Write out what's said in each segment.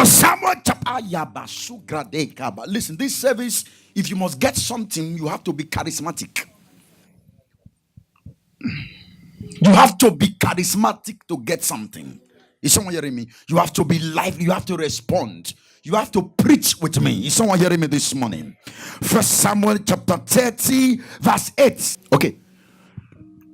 For Samuel chapter, listen, this service, if you must get something, you have to be charismatic. You have to be charismatic to get something. Is someone hearing me? You have to be lively. You have to respond. You have to preach with me. Is someone hearing me this morning? First Samuel chapter 30 verse 8. Okay.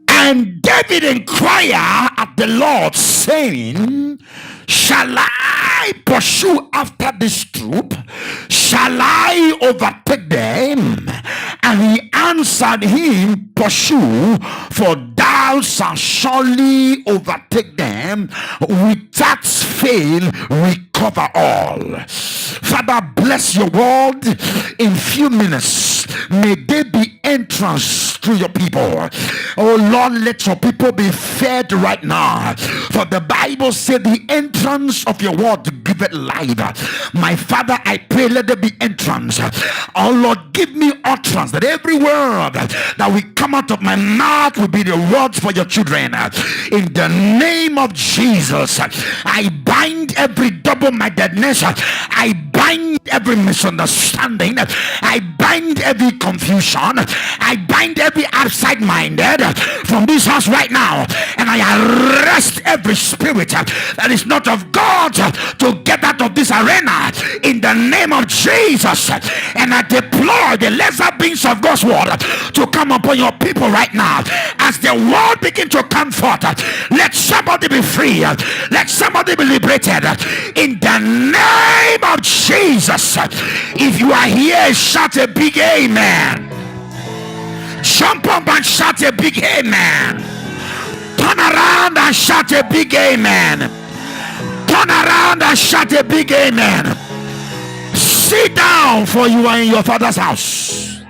And David inquired at the Lord, saying, shall I pursue after this troop? Shall I overtake them? And he answered him, pursue, for thou shalt surely overtake them, without fail recover all. Father, bless your word in few minutes. May they be entrance to your people. Oh Lord, let your people be fed right now. For the Bible said the entrance of your word give it life. My Father, I pray let there be entrance. Oh Lord, give me utterance that every word that will come out of my mouth will be the words for your children. In the name of Jesus, I bind every double-mindedness. I bind every misunderstanding. I bind every confusion. I bind every outside-minded from this house right now, and I arrest every spirit that is not of God to get out of this arena in the name of Jesus. And I deploy the lesser beings of God's word to come upon your people right now. As the word begin to come forth, let somebody be free, let somebody be liberated in the name of Jesus. If you are here, shout a big amen. Jump up and shout a big amen. Turn around and shout a big amen. Turn around and shout a big amen. Sit down, for you are in your Father's house.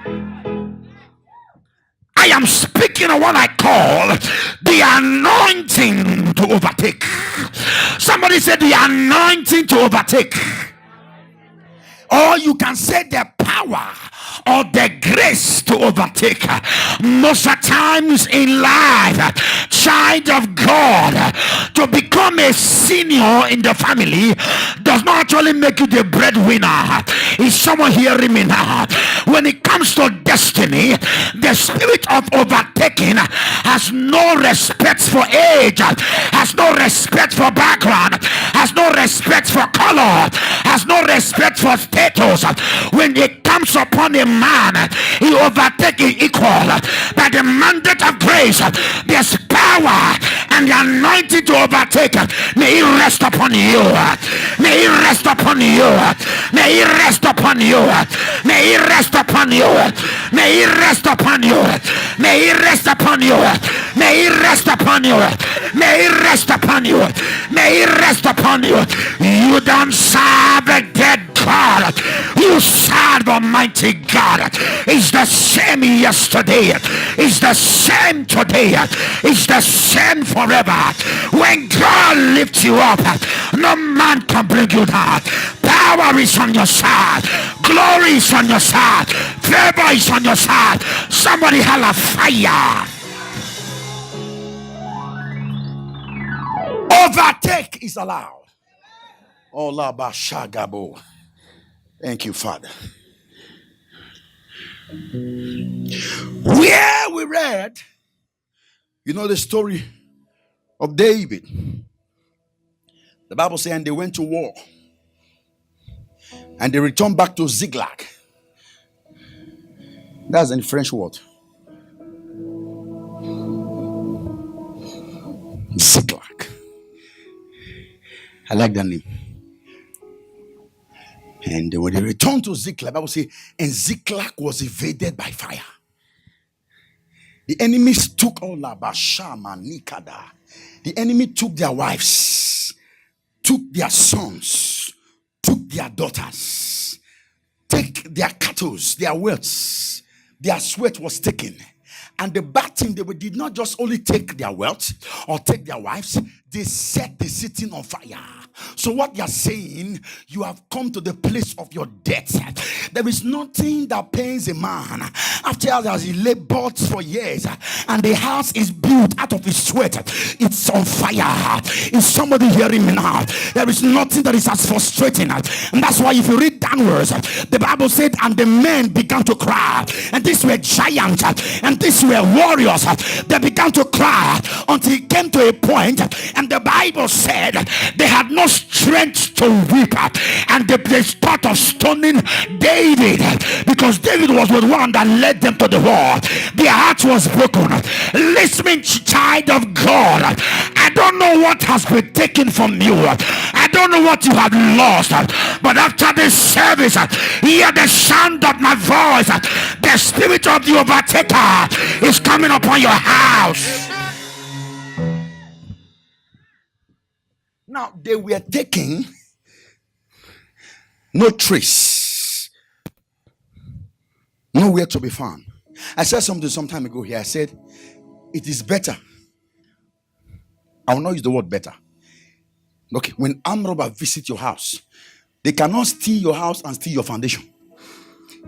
I am speaking of what I call the anointing to overtake. Somebody said the anointing to overtake. Or you can say the power or the grace to overtake. Most of times in life, child of God, to become a senior in the family does not actually make you the breadwinner. Is someone hearing me now? When it comes to destiny, the spirit of overtaking has no respect for age, has no respect for background, has no respect for color, has no respect for status. When it comes upon a man, he overtakes equal. By the mandate of grace, there's power and the anointing to overtake. May it rest upon you. May it rest upon you. May it rest upon you. May it rest upon you. May it rest upon you. May it rest upon you. May it rest upon you. May it rest upon you. May it rest upon you. You don't serve a dead God. You serve Almighty God. It's the same yesterday. It's the same today. It's the same forever. When God lifts you up, no man can bring you down. Power is on your side. Glory is on your side. Favor is on your side. Somebody holla fire. Overtake is allowed. Oh, la ba shagabo. Thank you, Father. Where we read, you know the story of David. The Bible says, and they went to war. And they returned back to Ziklag. That's in French word. Ziklag. I like that name. And when they returned to Ziklag, the Bible says, and Ziklag was invaded by fire. The enemies took all Labashama Nikada. The enemy took their wives, took their sons, took their daughters, take their cattle, their wealth. Their sweat was taken. And the bad thing, they did not just only take their wealth or take their wives, they set the city on fire. So what you're saying, you have come to the place of your death. There is nothing that pains a man after as he labored for years and the house is built out of his sweat. It's on fire. Is somebody hearing me now? There is nothing that is as frustrating, and that's why if you read downwards, the Bible said, and the men began to cry, and these were giants and these were warriors. They began to cry until it came to a point, and the Bible said they had no strength to weep, and they thought of stoning David, because David was the one that led them to the war. Their heart was broken. Listen, child of God, I don't know what has been taken from you. I don't know what you have lost, but after this service, hear the sound of my voice. The spirit of the overtaker is coming upon your house. Now they were taking no trace, nowhere to be found. I said something some time ago here. I said it is better. I will not use the word better. Okay, when armed robbers visit your house, they cannot steal your house and steal your foundation.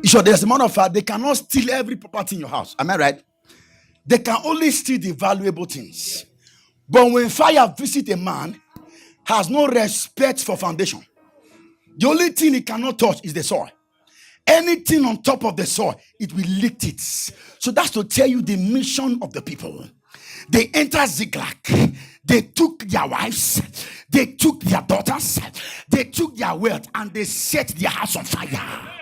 So there's a matter of fact, they cannot steal every property in your house. Am I right? They can only steal the valuable things. But when fire visits a man, has no respect for foundation. The only thing he cannot touch is the soil. Anything on top of the soil, it will lick it. So that's to tell you the mission of the people. They entered Ziklag. They took their wives, they took their daughters, they took their wealth, and they set their house on fire.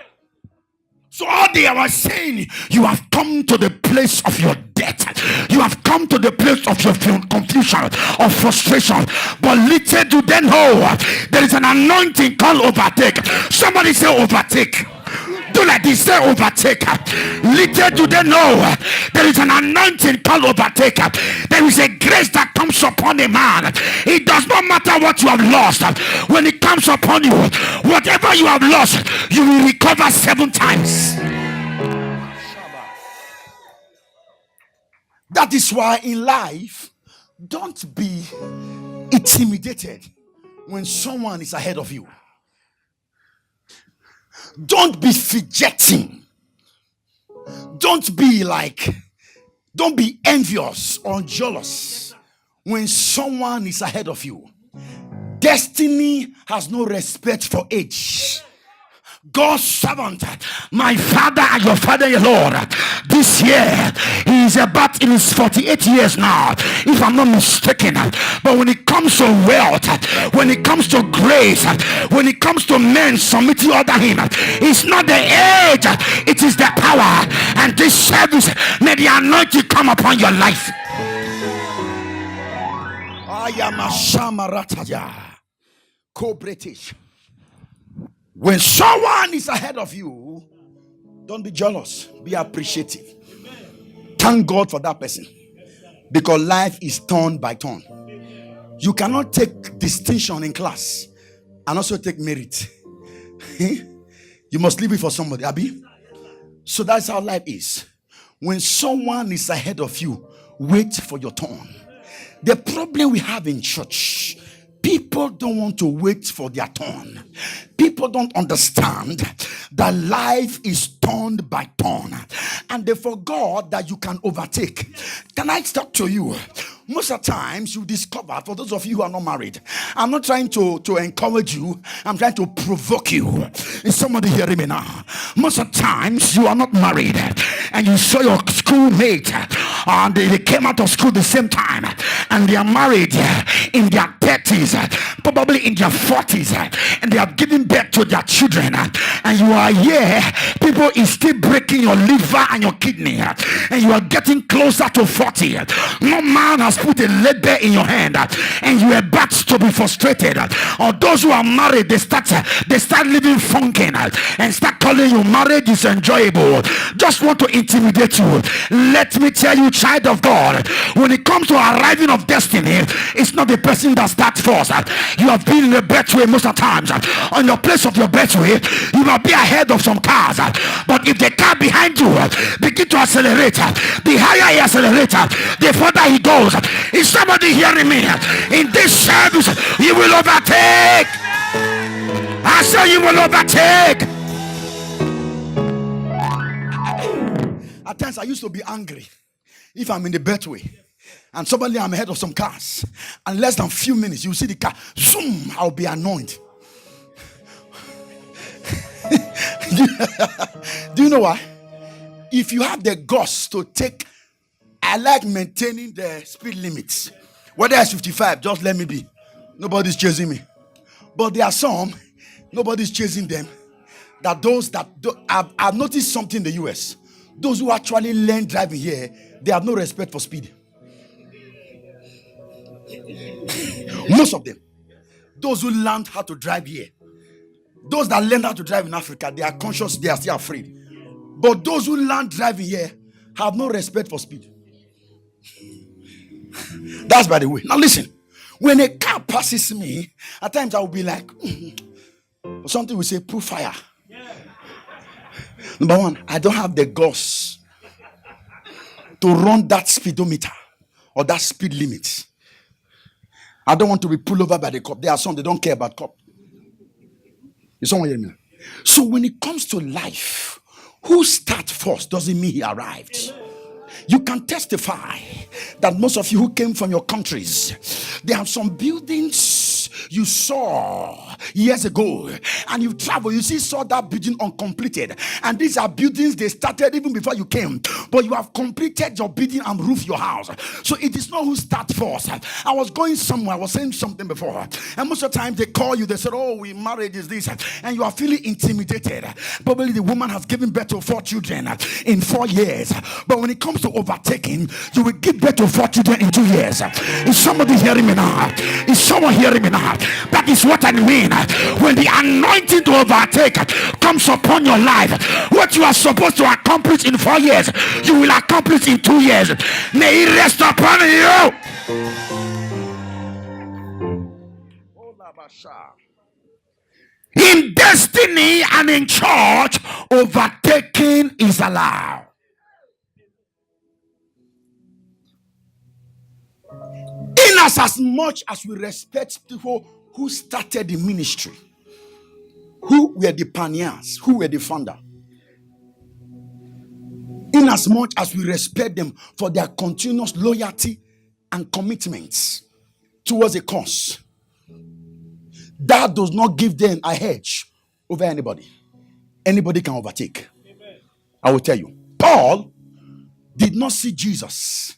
So all they were saying, you have come to the place of your death. You have come to the place of your confusion, of frustration. But little do they know, there is an anointing called overtake. Somebody say overtake. Do like this, say overtake. Little do they know, there is an anointing called overtake. There is a grace that comes upon a man. It does not matter what you have lost. When it comes upon you, whatever you have lost, you will recover 7 times. That is why in life, don't be intimidated when someone is ahead of you. Don't be fidgeting. Don't be envious or jealous when someone is ahead of you. Destiny has no respect for age. God's servant, my father and your father, your Lord, this year he is about in his 48 years now, if I'm not mistaken. But when it comes to wealth, when it comes to grace, when it comes to men submitting under him, it's not the age, it is the power. And this service, may the anointing come upon your life. I am a Shamarataya, co-British. When someone is ahead of you, don't be jealous, be appreciative. Thank God for that person, because life is turn by turn. You cannot take distinction in class and also take merit. You must leave it for somebody, Abi. So that's how life is. When someone is ahead of you, wait for your turn. The problem we have in church, people don't want to wait for their turn. People don't understand that life is turned by turn, and they forgot that you can overtake. Can I talk to you? Most of the times you discover, for those of you who are not married, I'm not trying to encourage you, I'm trying to provoke you. Is somebody hearing me now? Most of the times you are not married and you saw your schoolmate and they came out of school the same time and they are married in their 30s, probably in their 40s, and they have given birth to their children, and you are here, people is still breaking your liver and your kidney, and you are getting closer to 40. No man has put a label in your hand and you are about to be frustrated. Or those who are married, they start living funking and start calling you marriage is enjoyable. Just want to intimidate you. Let me tell you, child of God, when it comes to arriving of destiny, it's not the person that starts first. You have been in the birthway most of the times. On your place of your birthway, you will be ahead of some cars. But if the car behind you begin to accelerate, the higher he accelerates, the further he goes. Is somebody hearing me? In this service, you will overtake. I say you will overtake. At times I used to be angry if I'm in the birthway and suddenly I'm ahead of some cars, and less than few minutes you see the car zoom, I'll be annoyed. Do you know why? If you have the guts to take, I like maintaining the speed limits. Whether it's 55, just let me be. Nobody's chasing me. But there are some, nobody's chasing them. That those that I've noticed something in the US. Those who actually learn driving here, they have no respect for speed. Most of them. Those who learned how to drive here, those that learned how to drive in Africa, they are conscious, they are still afraid. But those who learn driving here have no respect for speed. That's by the way. Now listen, when a car passes me, at times I will be like, something will say, proof fire. Number one, I don't have the guts to run that speedometer or that speed limit. I don't want to be pulled over by the cop. There are some, they don't care about cop. Is someone hearing me? So when it comes to life, who starts first doesn't mean he arrived. You can testify that most of you who came from your countries, there are some buildings you saw years ago, and you travel, saw that building uncompleted, and these are buildings they started even before you came, but you have completed your building and roofed your house. So it is not who starts first. I was going somewhere, I was saying something before, and most of the time they call you, they said, oh, we marriage is this, and you are feeling intimidated. Probably the woman has given birth to 4 children in 4 years, but when it comes to overtaking, you will give birth to 4 children in 2 years. Is somebody hearing me now? Is someone hearing me now? That is what I mean. When the anointing to overtake comes upon your life, what you are supposed to accomplish in 4 years, you will accomplish in 2 years. May it rest upon you. In destiny and in church, overtaking is allowed. In as much as we respect people who started the ministry, who were the pioneers, who were the founder, in as much as we respect them for their continuous loyalty and commitments towards a cause, that does not give them a hedge over anybody. Anybody can overtake. Amen. I will tell you, Paul did not see Jesus.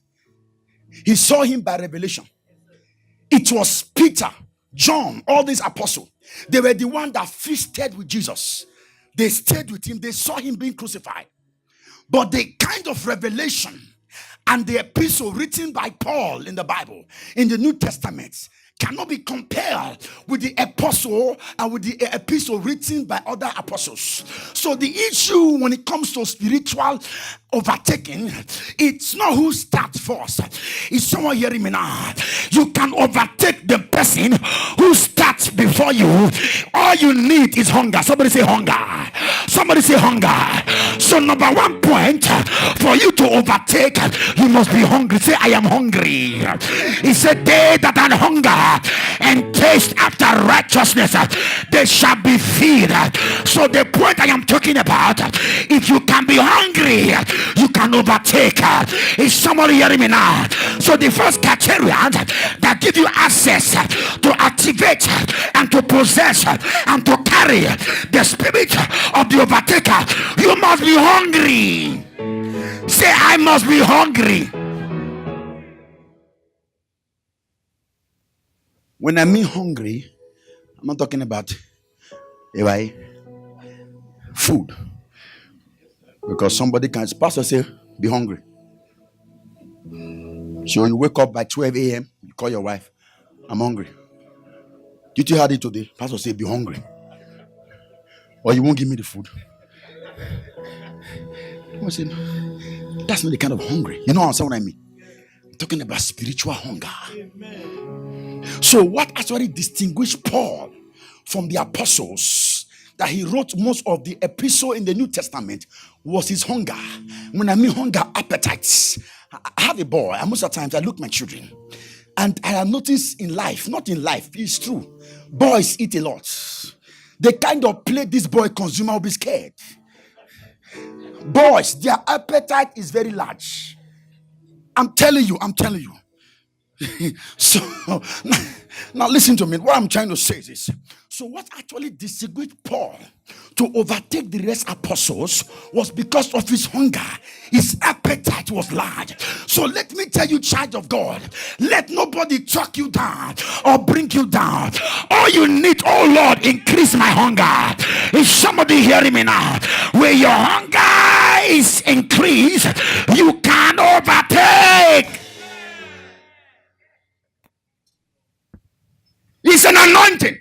He saw him by revelation. It was Peter, John, all these apostles. They were the one that feasted with Jesus. They stayed with him. They saw him being crucified. But the kind of revelation and the epistle written by Paul in the Bible, in the New Testament, cannot be compared with the apostle and with the epistle written by other apostles. So the issue when it comes to spiritual overtaking, it's not who starts first. Is someone hearing me now? You can overtake the person who starts before you. All you need is hunger. Somebody say hunger. Somebody say hunger. So number 1 point, for you to overtake, you must be hungry. Say, I am hungry. He said, they that are hunger and taste after righteousness, they shall be filled. So the point I am talking about, if you can be hungry, you can overtake. Is somebody hearing me now? So the first criterion that give you access to activate and to possess and to carry the spirit of the overtaker, you must be hungry. Say, I must be hungry. When I mean hungry, I'm not talking about food. Because somebody can, pastor say, be hungry. So you wake up by 12 a.m., you call your wife, I'm hungry. Did you hear it today? Pastor say, be hungry. Or you won't give me the food. I say, That's not the kind of hungry. You know what I mean? I'm talking about spiritual hunger. So what actually distinguished Paul from the apostles, that he wrote most of the epistle in the New Testament, was his hunger. When I mean hunger, appetites. I have a boy, and most of the times I look at my children, and I have noticed in life, not in life, it's true, boys eat a lot. The kind of plate this boy consumer will be scared. Boys, their appetite is very large. I'm telling you. So now listen to me. What I'm trying to say is this. So what actually distinguished Paul to overtake the rest apostles was because of his hunger. His appetite was large. So let me tell you, child of God, let nobody talk you down or bring you down. All you need, oh Lord, increase my hunger. Is somebody hearing me now? Where your hunger is increased, you can overtake. It's an anointing.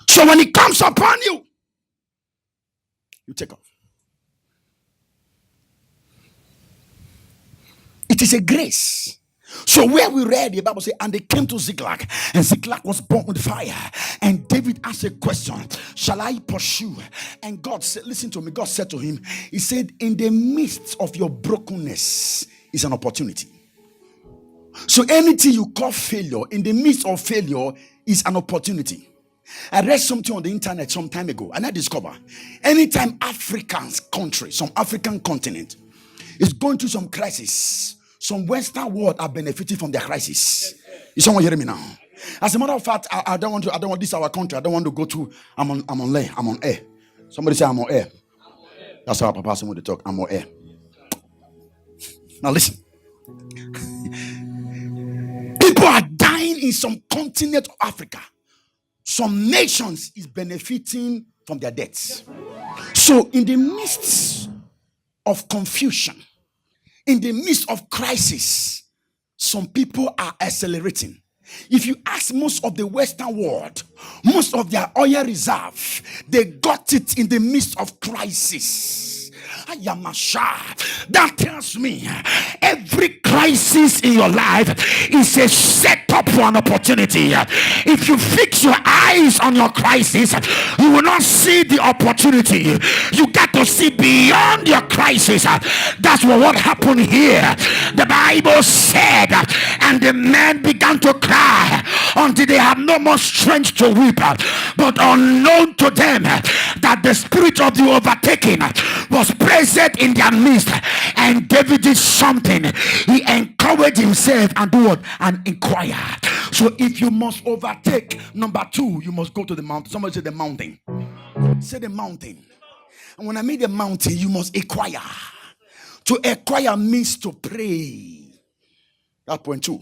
So when it comes upon you, you take off. It is a grace. So where we read, the Bible says, and they came to Ziklag, and Ziklag was burnt with fire. And David asked a question, shall I pursue? And God said, listen to me, God said to him, he said, in the midst of your brokenness is an opportunity. So anything you call failure, in the midst of failure is an opportunity. I read something on the internet some time ago, and I discovered anytime African's country, some African continent, is going through some crisis, some Western world are benefiting from their crisis. Is someone hearing me now? As a matter of fact, I don't want this our country. I don't want to go to. I'm on air. Somebody say I'm on air. That's how Papa someone to talk. I'm on air. Now listen. People are dying in some continent of Africa. Some nations is benefiting from their deaths. So in the midst of confusion, in the midst of crisis, some people are accelerating. If you ask most of the Western world, most of their oil reserve, they got it in the midst of crisis. That tells me every crisis in your life is a setup for an opportunity. If you fix your eyes on your crisis, you will not see the opportunity. You got to see beyond your crisis. That's what happened here. The Bible said, and the men began to cry until they had no more strength to weep. But unknown to them that the spirit of the overtaking was present in their midst, and David did something. He encouraged himself and do what? And inquire. So if you must overtake, number two, you must go to the mountain. Somebody say the mountain. Say the mountain. And when I mean the mountain, you must inquire. To acquire means to pray. That's point two.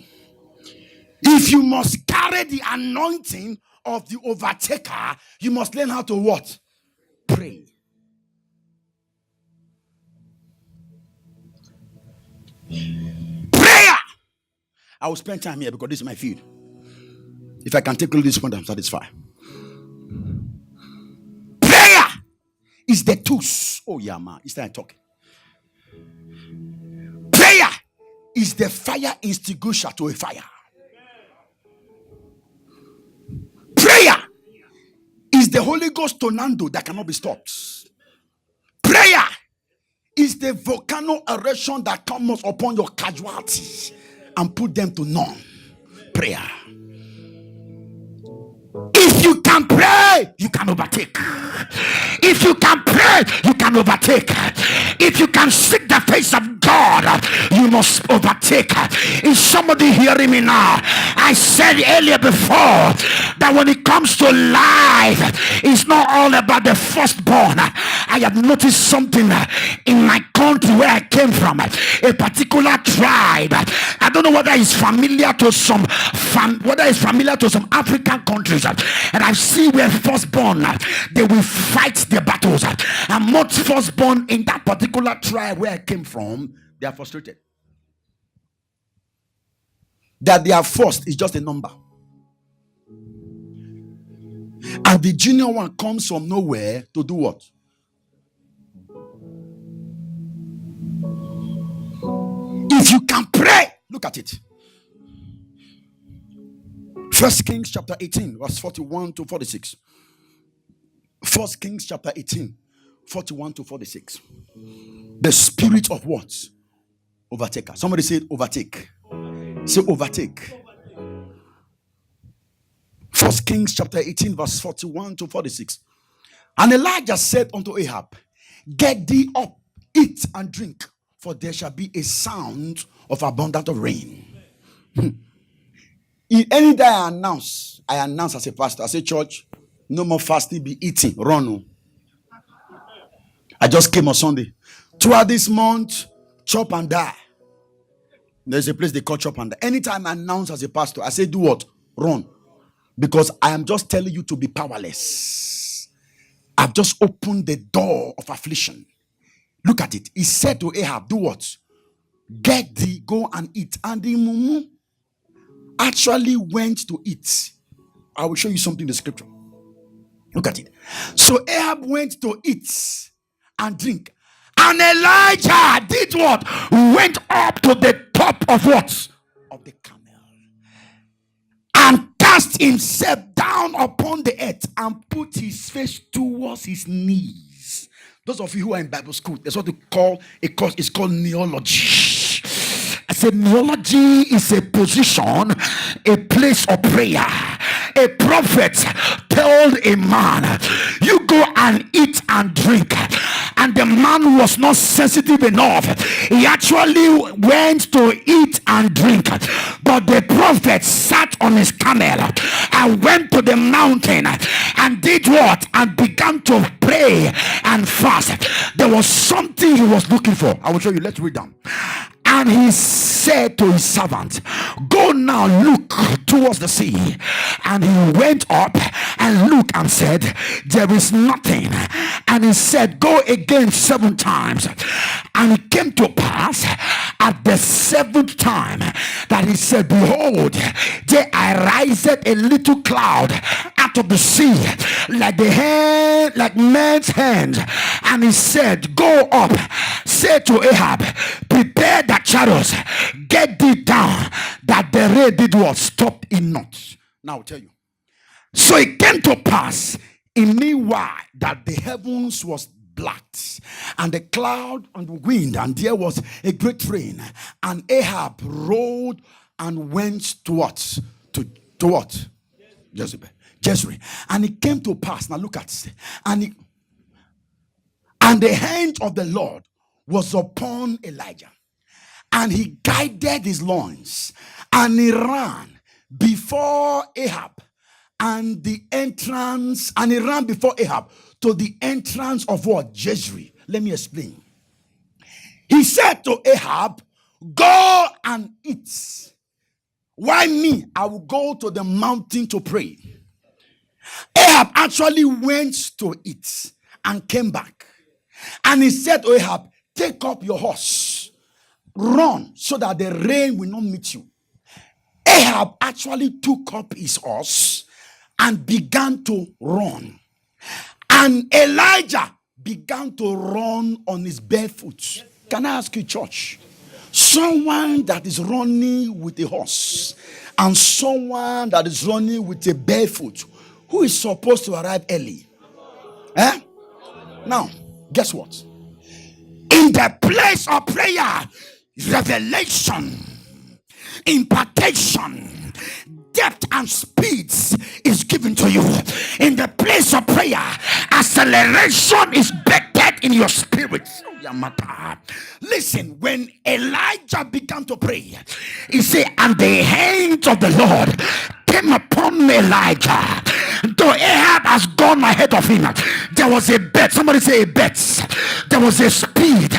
If you must carry the anointing of the overtaker, you must learn how to what? Pray. Prayer. I will spend time here because this is my field. If I can take all this point, I'm satisfied. Prayer is the tools. Oh yeah, man. It's time talking. Prayer is the fire extinguisher to a fire. Prayer is the Holy Ghost tornado that cannot be stopped. Prayer is the volcano eruption that comes upon your casualties and put them to none. Prayer. If you can pray, you can overtake. If you can pray, you can overtake. If you can seek the face of God, you must overtake. Is somebody hearing me now? I said earlier before that when it comes to life, it's not all about the firstborn. I have noticed something in my country where I came from, a particular tribe. I don't know whether it's familiar to some African countries, and I see where firstborn they will fight their battles, and most firstborn in that particular tribe where I came from, they are frustrated that their first is just a number, and the junior one comes from nowhere to do what? Look at it. First Kings chapter 18, verse 41 to 46. First Kings chapter 18, 41 to 46. The spirit of what? Overtaker. Somebody say overtake. Say overtake. First Kings chapter 18, verse 41 to 46. And Elijah said unto Ahab, get thee up, eat and drink, for there shall be a sound of abundance of rain. Any day I announce as a pastor, I say, church, no more fasting, be eating, run. I just came on Sunday. Throughout this month, chop and die. There's a place they call chop and die. Anytime I announce as a pastor, I say, do what? Run. Because I am just telling you to be powerless. I've just opened the door of affliction. Look at it. He said to Ahab, do what? Get thee, go and eat. And the mumu actually went to eat. I will show you something in the scripture. Look at it. So Ahab went to eat and drink. And Elijah did what? Went up to the top of what? Of the camel. And cast himself down upon the earth and put his face towards his knees. Those of you who are in Bible school, that's what they call a course. It's called neology. I said neology is a position, a place of prayer. A prophet told a man, you go and eat and drink. And the man was not sensitive enough. He actually went to eat and drink. But the prophet sat on his camel and went to the mountain and did what? And began to pray and fast. There was something he was looking for. I will show you. Let's read down. And he said to his servant, go now, look towards the sea. And he went up and looked and said, there is nothing. And he said, go again 7 times. And it came to pass at the 7th time that he said, behold, there ariseth a little cloud out of the sea, like man's hand. And he said, go up, say to Ahab, prepare that chariots, get thee down, that the rain did what? Stop it not. Now I'll tell you. So it came to pass in meanwhile that the heavens was black, and the cloud and the wind, and there was a great rain. And Ahab rode and went to what? To what? Jezreel. And it came to pass. Now look at it. And the hand of the Lord was upon Elijah, and he guided his loins, and he ran before Ahab, and he ran before Ahab to the entrance of what? Jezreel. Let me explain. He said to Ahab, go and eat. Why me? I will go to the mountain to pray. Ahab actually went to eat and came back. And he said to Ahab, take up your horse, run so that the rain will not meet you. Ahab actually took up his horse and began to run. And Elijah began to run on his barefoot. Can I ask you, church? Someone that is running with a horse and someone that is running with a barefoot, who is supposed to arrive early? Now, guess what? In the place of prayer, revelation, impartation, depth and speeds is given to you. In the place of prayer, acceleration is baked in your spirit. Listen, when Elijah began to pray, he said, and the hand of the Lord came upon Elijah. Though Ahab has gone ahead of him, there was a bet. Somebody say a bet. There was a speed.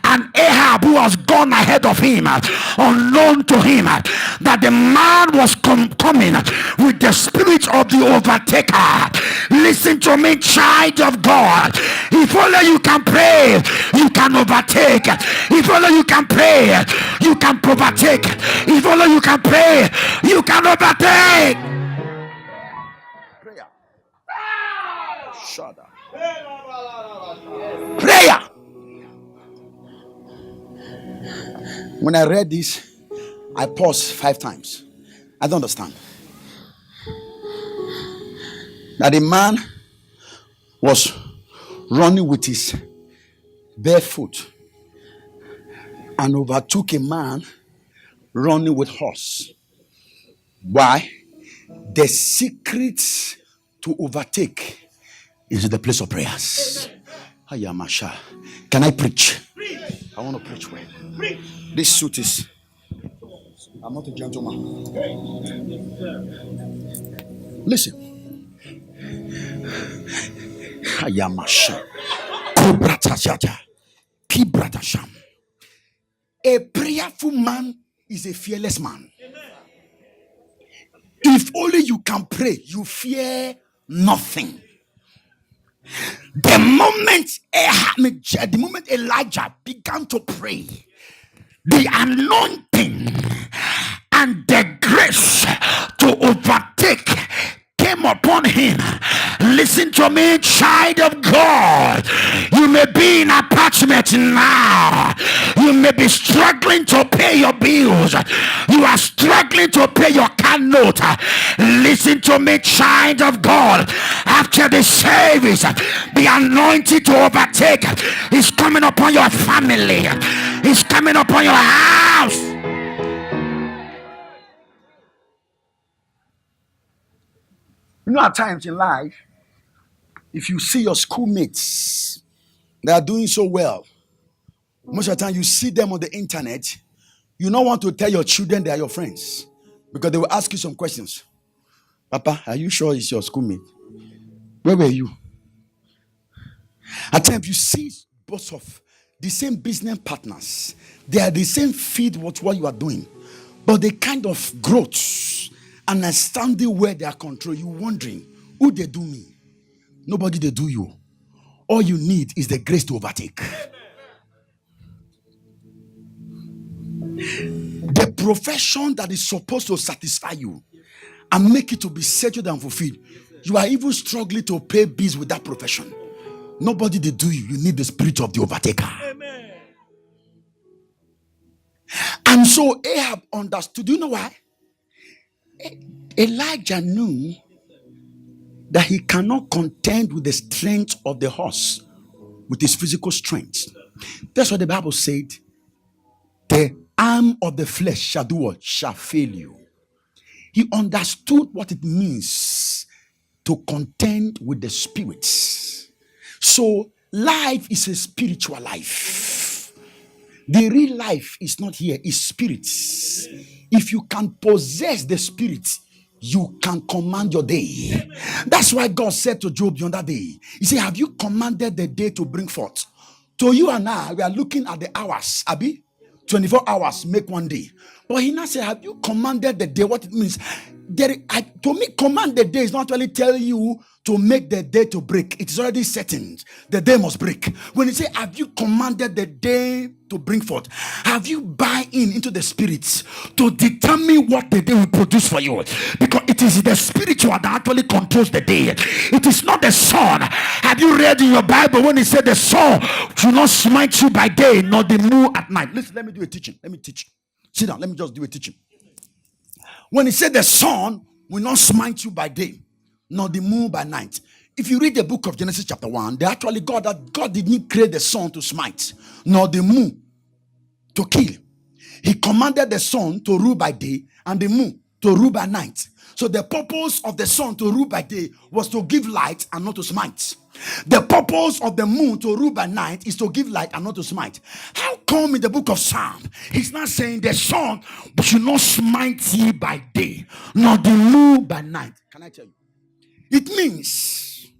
And Ahab, who has gone ahead of him, unknown to him, that the man was coming with the spirit of the overtaker. Listen to me, child of God. If only you can pray, you can overtake. If only you can pray, you can overtake. If only you can pray, you can overtake. Prayer. Shut up. Prayer. When I read this, I paused 5 times. I don't understand. That the man was running with his bare foot and overtook a man running with horse. Why? The secret to overtake is the place of prayers. Ayamasha. Can I preach? I want to preach well. This suit is. I'm not a gentleman. Listen. Ayamasha. A prayerful man is a fearless man. If only you can pray, you fear nothing. The moment Elijah began to pray, the anointing and the grace to overtake came upon him. Listen to me, child of God. You may be in apartment now. You may be struggling to pay your bills. You are struggling to pay your car note. Listen to me, child of God. After the service, the anointing to overtake is coming upon your family. It's coming upon your house. You know, at times in life, if you see your schoolmates, they are doing so well. Most of the time, you see them on the internet. You don't want to tell your children they are your friends because they will ask you some questions. Papa, are you sure it's your schoolmate? Where were you? At times, you see both of the same business partners. They are the same feed with what you are doing, but the kind of growth and understanding where they are control, you wondering who they do me. Nobody they do you. All you need is the grace to overtake. The profession that is supposed to satisfy you and make it to be settled and fulfilled, you are even struggling to pay bills with that profession. Nobody they do you. You need the spirit of the overtaker. Amen. And so Ahab understood. Do you know why? Elijah knew that he cannot contend with the strength of the horse with his physical strength. That's what the Bible said. The arm of the flesh shall do what? Shall fail you. He understood what it means to contend with the spirits. So life is a spiritual life. The real life is not here, it's spirits. If you can possess the spirits, you can command your day. That's why God said to Job the other day, he said, have you commanded the day to bring forth? To you and I, we are looking at the hours, Abi. 24 hours make one day. But he now said, have you commanded the day? What it means? To me, command the day is not really tell you to make the day to break. It is already settled. The day must break. When you say, have you commanded the day to bring forth? Have you buy into the spirits to determine what the day will produce for you? Because it is the spiritual that actually controls the day. It is not the sun. Have you read in your Bible when it said the sun should not smite you by day, nor the moon at night? Listen, let me do a teaching. Let me teach. Sit down. Let me just do a teaching. When he said the sun will not smite you by day, nor the moon by night. If you read the book of Genesis chapter 1, they actually God didn't create the sun to smite, nor the moon to kill. He commanded the sun to rule by day and the moon to rule by night. So the purpose of the sun to rule by day was to give light and not to smite. The purpose of the moon to rule by night is to give light and not to smite. How come in the book of Psalm he's not saying the sun should not smite ye by day, nor the moon by night? Can I tell you? It means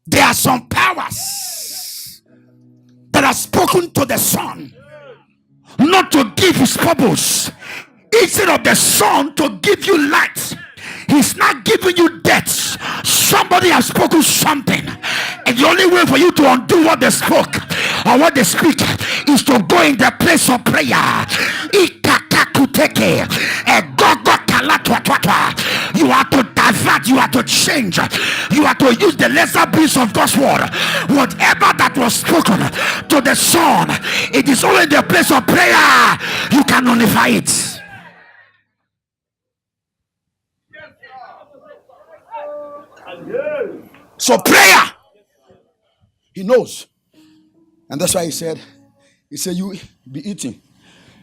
there are some powers that are spoken to the sun not to give his purpose. Instead of the sun to give you light, he's not giving you death. Somebody has spoken something, and the only way for you to undo what they spoke or what they speak is to go in the place of prayer. You are to divert, you are to change, you are to use the lesser piece of God's word. Whatever that was spoken to the sun, it is only in the place of prayer you can nullify it. So prayer, he knows. And that's why he said, you be eating.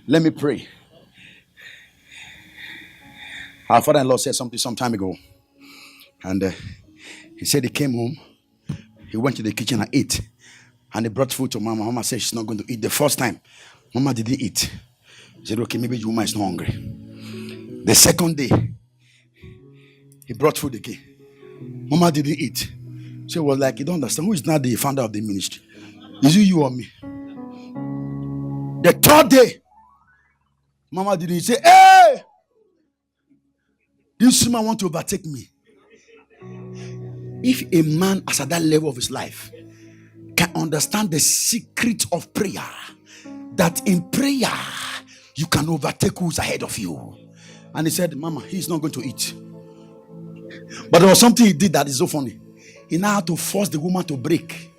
Let me pray. Our father-in-law said something some time ago. And he said he came home. He went to the kitchen and ate. And he brought food to Mama. Mama said she's not going to eat. The first time, Mama didn't eat. He said, okay, maybe your woman is not hungry. The second day, he brought food again. Mama didn't eat. So it was like, you don't understand. Who is now the founder of the ministry? Is it you or me? The third day, Mama didn't say, hey, this woman want to overtake me. If a man is at that level of his life can understand the secret of prayer, that in prayer you can overtake who's ahead of you. And he said, Mama, he's not going to eat. But there was something he did that is so funny. He now had to force the woman to break.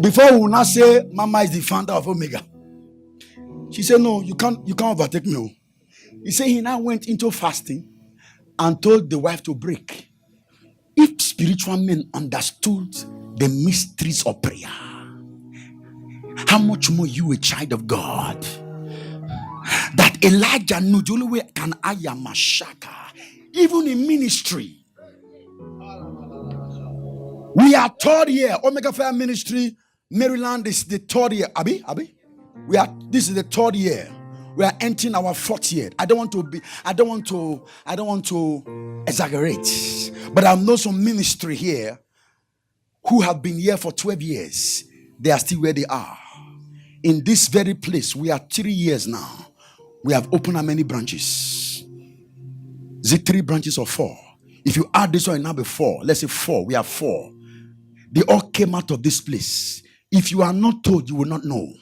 Before we will not say Mama is the founder of Omega, she said, no, you can't overtake me. He said he now went into fasting and told the wife to break. If spiritual men understood the mysteries of prayer, how much more you, a child of God? That Elijah knew the only way can Ayamashaka, even in ministry. We are third year. Omega Fire Ministry, Maryland is the third year. Abi? This is the third year. We are entering our fourth year. I don't want to exaggerate. But I know some ministry here who have been here for 12 years. They are still where they are. In this very place, we are 3 years now. We have opened how many branches? Is it 3 branches or 4? If you add this one, now be 4. Let's say 4. We have 4. They all came out of this place. If you are not told, you will not know.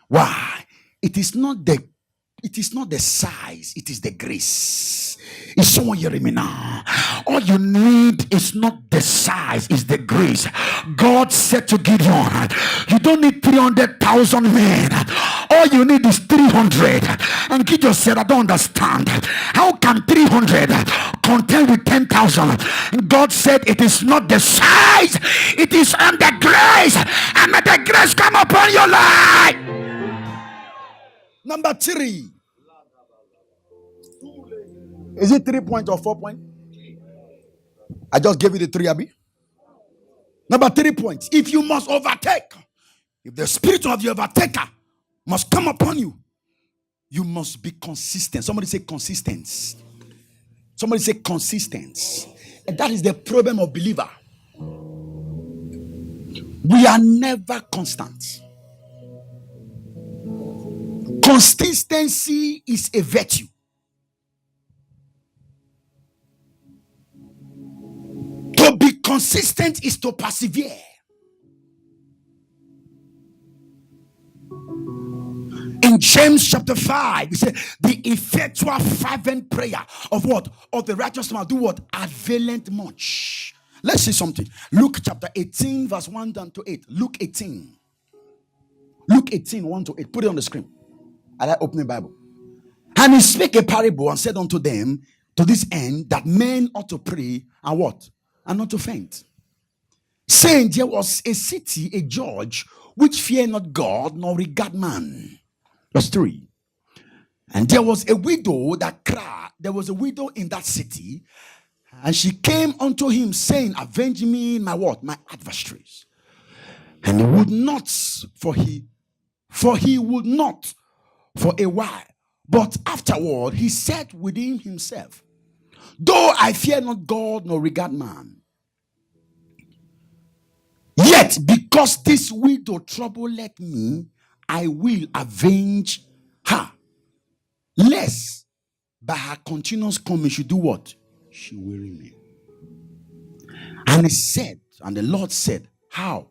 Why? It is not the size, it is the grace. Is someone hearing me now? All you need is not the size, it's the grace. God said to Gideon, you don't need 300,000 men. All you need is 300. And Gideon said, I don't understand. How can 300 contend with 10,000? God said, it is not the size, it is on the grace. And may the grace come upon your life. Number 3. Is it 3 point or 4 point? I just gave you the 3, Abby. Number 3 points. If you must overtake, if the spirit of the overtaker must come upon you, you must be consistent. Somebody say consistent. Somebody say consistent. And that is the problem of believer. We are never constant. Consistency is a virtue. To be consistent is to persevere. In James chapter 5, he said, the effectual fervent prayer of what? Of the righteous man do what? Availeth much. Let's see something. Luke chapter 18, verse 1 down to 8. Luke 18. Luke 18, 1 to 8. Put it on the screen. I like opening Bible. And he spake a parable and said unto them, to this end, that men ought to pray and what? And not to faint. Saying, there was a city, a judge, which feared not God, nor regard man. Verse 3. And there was a widow that cried. There was a widow in that city, and she came unto him, saying, avenge me my what? My adversaries. And he would not, for he would not for a while. But afterward, he said within himself, though I fear not God nor regard man, yet because this widow troubleth me, I will avenge her, lest by her continuous coming she do what? She weary me. And he said, and the Lord said, how?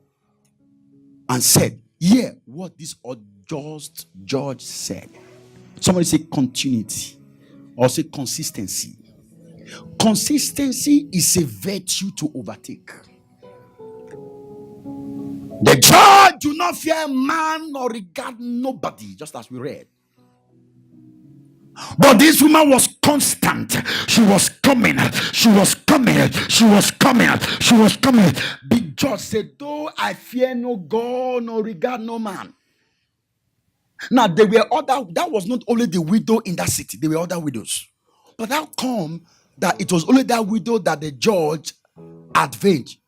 And said, yeah, what this unjust judge said. Somebody say continuity, or say consistency. Consistency is a virtue to overtake. The judge do not fear man nor regard nobody, just as we read. But this woman was constant. She was coming. She was coming. She was coming. She was coming. The judge said, though I fear no God, no regard no man. Now, there were other, that was not only the widow in that city, there were other widows. But how come that it was only that widow that the judge advantaged?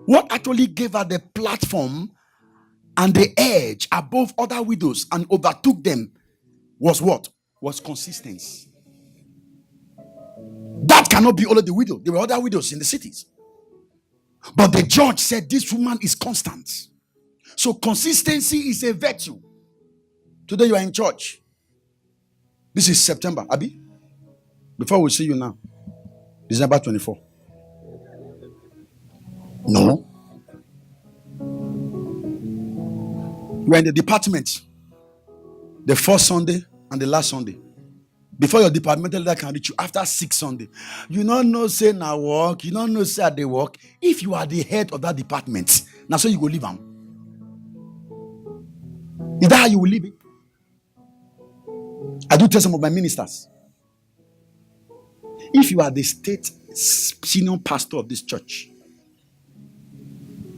What actually gave her the platform and the edge above other widows and overtook them was what? Was consistency. That cannot be only the widow. There were other widows in the cities. But the judge said this woman is constant. So consistency is a virtue. Today you are in church. This is September, Abi. Before we see you now, December 24. No. You are in the department. The first Sunday and the last Sunday. Before your departmental leader can reach you after 6 Sunday. You don't know say now work. You don't know say they work. If you are the head of that department, now so you go leave them. Is that how you will leave it? I do tell some of my ministers. If you are the state senior pastor of this church,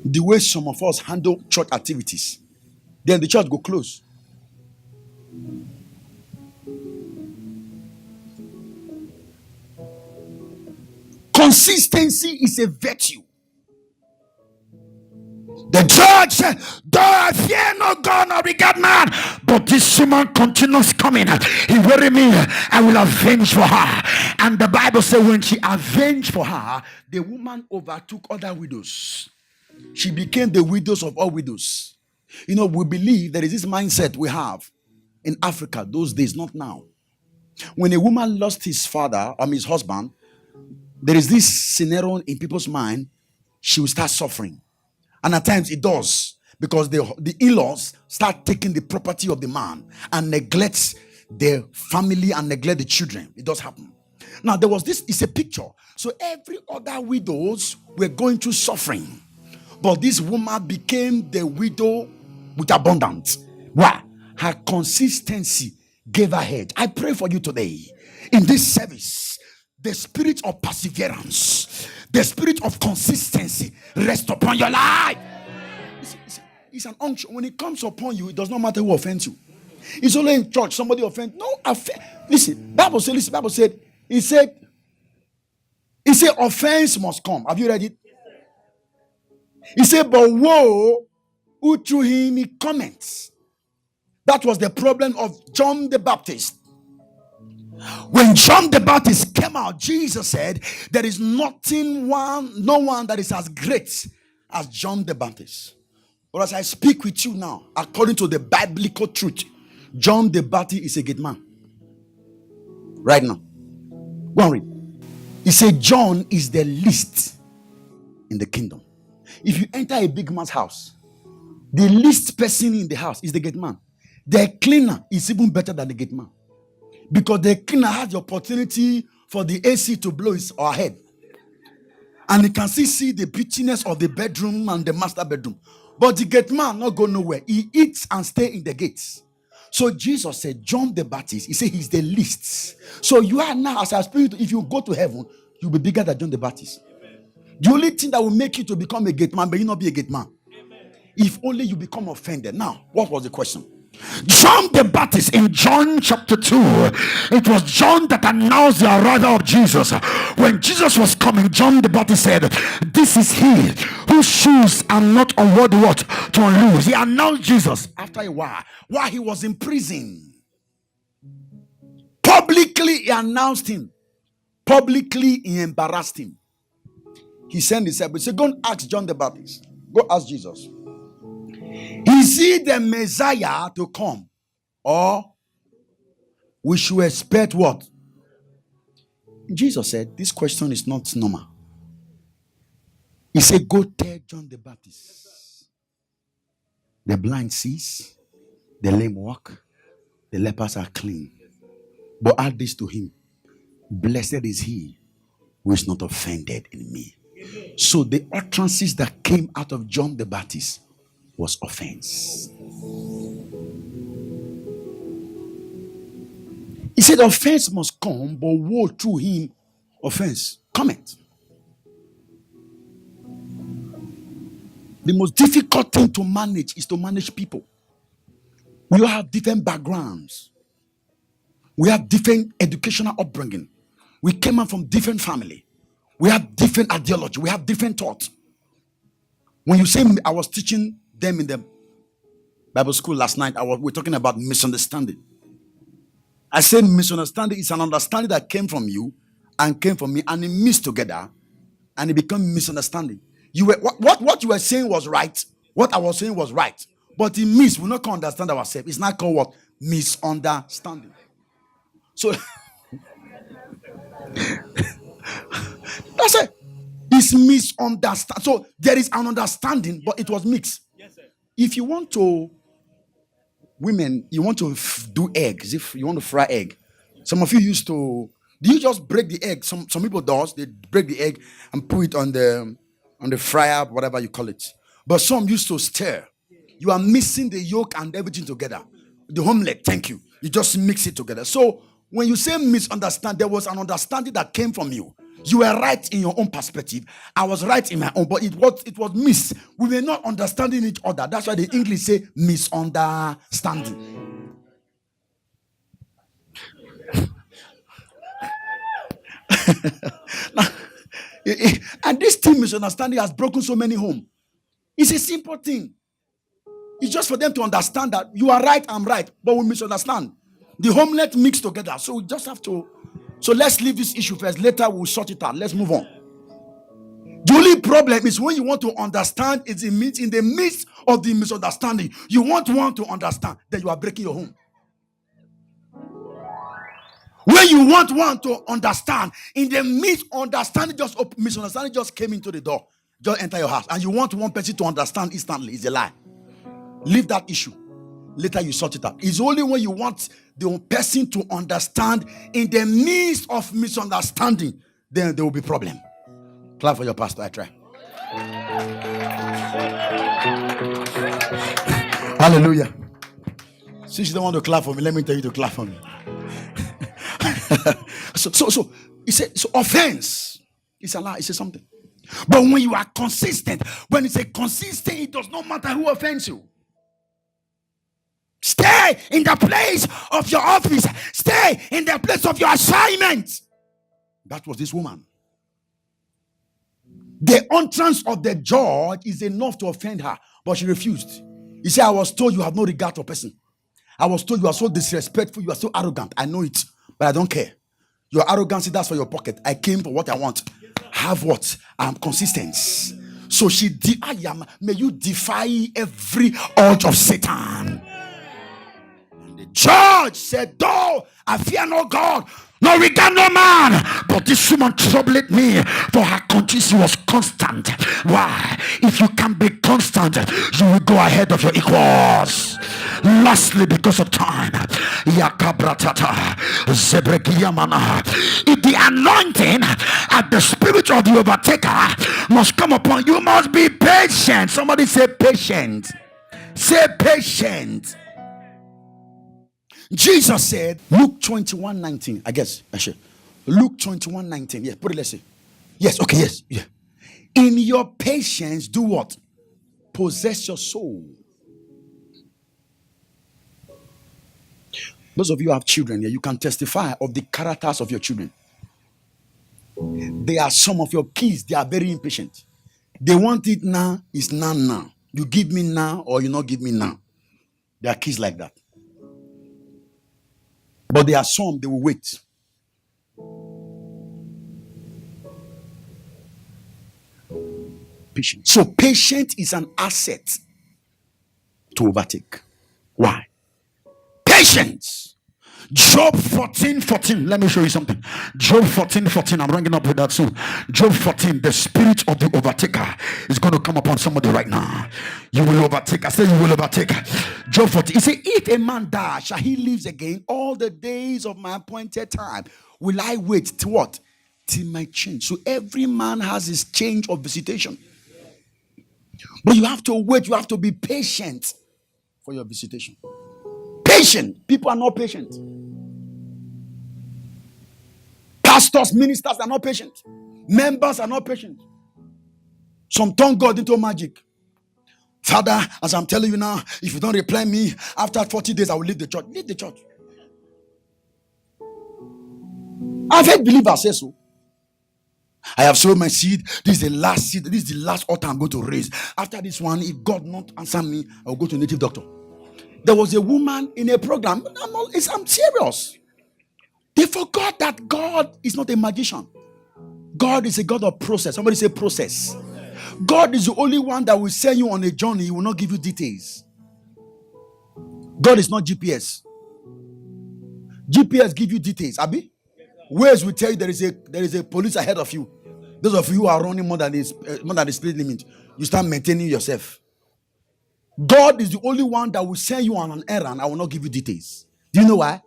the way some of us handle church activities, then the church go close. Consistency is a virtue. The judge said, though I fear no God nor regard man, but this woman continues coming. He worry me, I will avenge for her. And the Bible says when she avenged for her, the woman overtook other widows. She became the widows of all widows. You know, we believe there is this mindset we have in Africa those days, not now. When a woman lost his father, his husband, there is this scenario in people's mind, she will start suffering. And at times it does, because the in-laws start taking the property of the man and neglect their family and neglect the children. It does happen. Now there was this, it's a picture. So every other widows were going through suffering. But this woman became the widow with abundance. Why? Her consistency gave her head. I pray for you today in this service. The spirit of perseverance, the spirit of consistency rest upon your life. It's an unction. When it comes upon you, it does not matter who offends you. It's only in church somebody offends. No, listen, Bible said, it said offense must come. Have you read it? He said, but woe who through him he comments. That was the problem of John the Baptist. When John the Baptist came out, Jesus said, there is no one that is as great as John the Baptist. But as I speak with you now, according to the biblical truth, John the Baptist is a great man. Right now. Go and read. He said, John is the least in the kingdom. If you enter a big man's house, the least person in the house is the gate man. The cleaner is even better than the gate man. Because the cleaner has the opportunity for the AC to blow his or her head. And he can still see the prettiness of the bedroom and the master bedroom. But the gate man not go nowhere. He eats and stay in the gates. So Jesus said, John the Baptist, he said he's the least. So you are now, as a spirit, if you go to heaven, you'll be bigger than John the Baptist. Amen. The only thing that will make you to become a gate man, but you not be a gate man. Amen. If only you become offended. Now, what was the question? John the Baptist in John chapter 2, it was John that announced the arrival of Jesus. When Jesus was coming, John the Baptist said, this is he whose shoes are not unworthy what to unloose. He announced Jesus after a while he was in prison. Publicly he announced him. Publicly he embarrassed him. He sent his disciples. He said, go and ask John the Baptist. Go ask Jesus. Is he the Messiah to come? Or we should expect what? Jesus said, this question is not normal. He said, go tell John the Baptist. The blind sees, the lame walk, the lepers are clean. But add this to him. Blessed is he who is not offended in me. So the utterances that came out of John the Baptist was offense. He said offense must come, but woe through him offense cometh. The most difficult thing to manage is to manage people. We all have different backgrounds. We have different educational upbringing. We came out from different family. We have different ideology. We have different thoughts. When you say, I was teaching them in the Bible school last night, we're talking about misunderstanding. I said misunderstanding is an understanding that came from you and came from me, and it mixed together, and it became misunderstanding. You were what you were saying was right. What I was saying was right, but it missed. We're not going to understand ourselves. It's not called what? Misunderstanding. So that's it. It's misunderstand. So there is an understanding, but it was mixed. Yes, sir. If you want to, women, you want to do eggs. If you want to fry egg, some of you used to. Do you just break the egg? Some people does. They break the egg and put it on the fryer, whatever you call it. But some used to stir. You are mixing the yolk and everything together. The omelette. Thank you. You just mix it together. So when you say misunderstand, there was an understanding that came from you. You were right in your own perspective. I was right in my own, but it was missed. We were not understanding each other. That's why the English say misunderstanding. And this thing, misunderstanding, has broken so many homes. It's a simple thing. It's just for them to understand that you are right, I'm right, but we misunderstand. The homelet mixed together. So we just have to. So let's leave this issue first. Later we'll sort it out. Let's move on. The only problem is when you want to understand, it's in the midst of the misunderstanding. You want to understand, then you are breaking your home. When you want one to understand, in the midst understanding, misunderstanding just came into the door, just enter your house, and you want one person to understand instantly, it's a lie. Leave that issue. Later you sort it out. It's only when you want the person to understand in the midst of misunderstanding, then there will be problem. Clap for your pastor. I try. Hallelujah. Since you don't want to clap for me, let me tell you to clap for me. So he said, so offense is a lie. It's something. But when you are consistent, when it's a consistent, it does not matter who offends you. Stay in the place of your office. Stay in the place of your assignment. That was this woman. The utterance of the judge is enough to offend her, but she refused. He said, I was told you have no regard for person. I was told you are so disrespectful, you are so arrogant. I know it, but I don't care. Your arrogance, that's for your pocket. I came for what I want. Have what? I'm consistent. So she did. May you defy every urge of Satan. And the judge said, though I fear no God, no regard no man, but this woman troubled me, for her constancy was constant. Why? If you can be constant, you will go ahead of your equals. Lastly, because of time, if the anointing and the spirit of the overtaker must come upon you, must be patient. Somebody say patient. Say patient. Jesus said, Luke 21:19. I guess I should. Luke 21:19. Yeah, put it, let's see. Yes, okay, yes. Yeah. In your patience, do what? Possess your soul. Those of you who have children here, you can testify of the characters of your children. They are some of your kids, they are very impatient. They want it now, it's now. You give me now or you not give me now. There are kids like that. But there are some, they will wait. Patient. So patience is an asset to overtake. Why? Patience. Job 14:14. Let me show you something. Job 14:14. I'm running up with that soon. Job 14. The spirit of the overtaker is going to come upon somebody right now. You will overtake. I say you will overtake. Job 14. He said, if a man die, shall he live again? All the days of my appointed time will I wait to what? Till my change. So every man has his change of visitation. But you have to wait. You have to be patient for your visitation. Patient. People are not patient. Pastors, ministers are not patient. Members are not patient. Some turn God into magic. Father, as I'm telling you now, if you don't reply me, after 40 days, I will leave the church. Leave the church. I've heard believers say so. I have sown my seed. This is the last seed. This is the last altar I'm going to raise. After this one, if God not answer me, I will go to a native doctor. There was a woman in a program. I'm serious. They forgot that God is not a magician. God is a God of process. Somebody say process. God is the only one that will send you on a journey. He will not give you details. God is not GPS. GPS give you details. Abi, Ways will tell you there is a police ahead of you. Those of you who are running more than the speed limit, you start maintaining yourself. God is the only one that will send you on an errand. I will not give you details. Do you know why?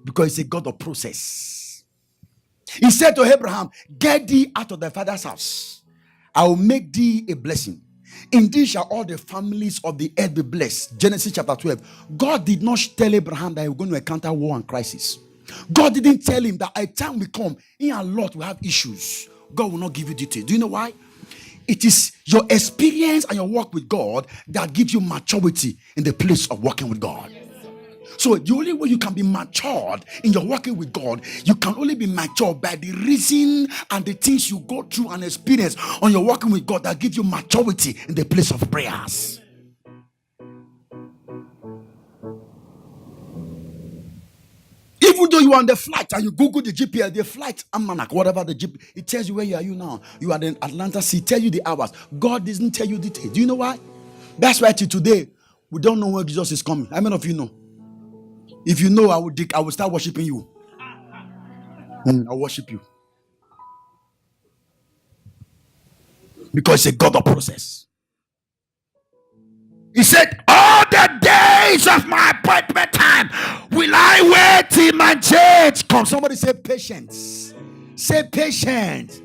Because it's a God of process. He said to Abraham, get thee out of thy father's house. I will make thee a blessing. Indeed shall all the families of the earth be blessed. Genesis chapter 12. God did not tell Abraham that he was going to encounter war and crisis. God didn't tell him that a time will come, in a lot will have issues. God will not give you details. Do you know why? It is your experience and your work with God that gives you maturity in the place of working with God. So the only way you can be matured in your working with God, you can only be matured by the reason and the things you go through and experience on your working with God that give you maturity in the place of prayers. Even though you are on the flight and you Google the GPS, the flight almanac, whatever the GPS, it tells you where you are now. You are in Atlanta City, tell you the hours. God doesn't tell you details. Do you know why? That's why till today we don't know where Jesus is coming. How many of you know? If you know, I will start worshiping you. I'll worship you. Because it's a God of process. He said, all the days of my appointment time will I wait till my change come. Somebody say patience. Say patience.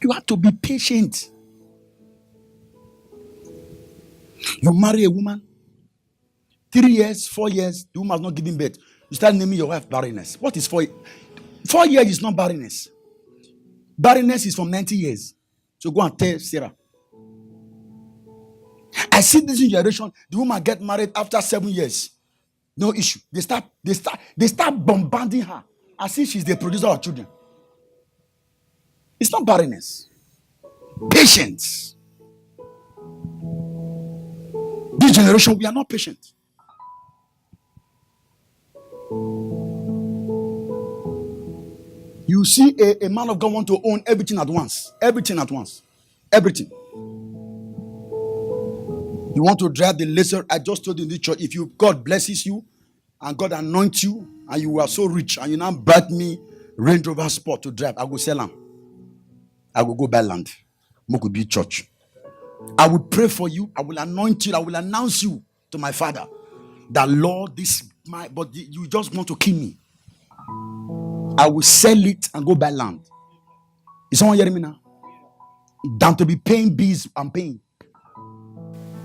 You have to be patient. You marry a woman, 3 years, 4 years, the woman has not given birth. You start naming your wife barrenness. What is 4 years? 4 years is not barrenness. Barrenness is from 90 years. So go and tell Sarah. I see this generation, the woman get married after 7 years. No issue. They start bombarding her as if she's the producer of children. It's not barrenness. Patience. This generation, we are not patient. You see a man of God want to own everything at once. Everything at once. Everything. You want to drive the laser. I just told you in the church, if God blesses you and God anoints you and you are so rich and you now brought me Range Rover Sport to drive, I will sell them. I will go buy land. Moku be church. I will pray for you. I will anoint you. I will announce you to my father that Lord, but you just want to kill me. I will sell it and go buy land. Is someone hearing me now? Than to be paying bills, I'm paying.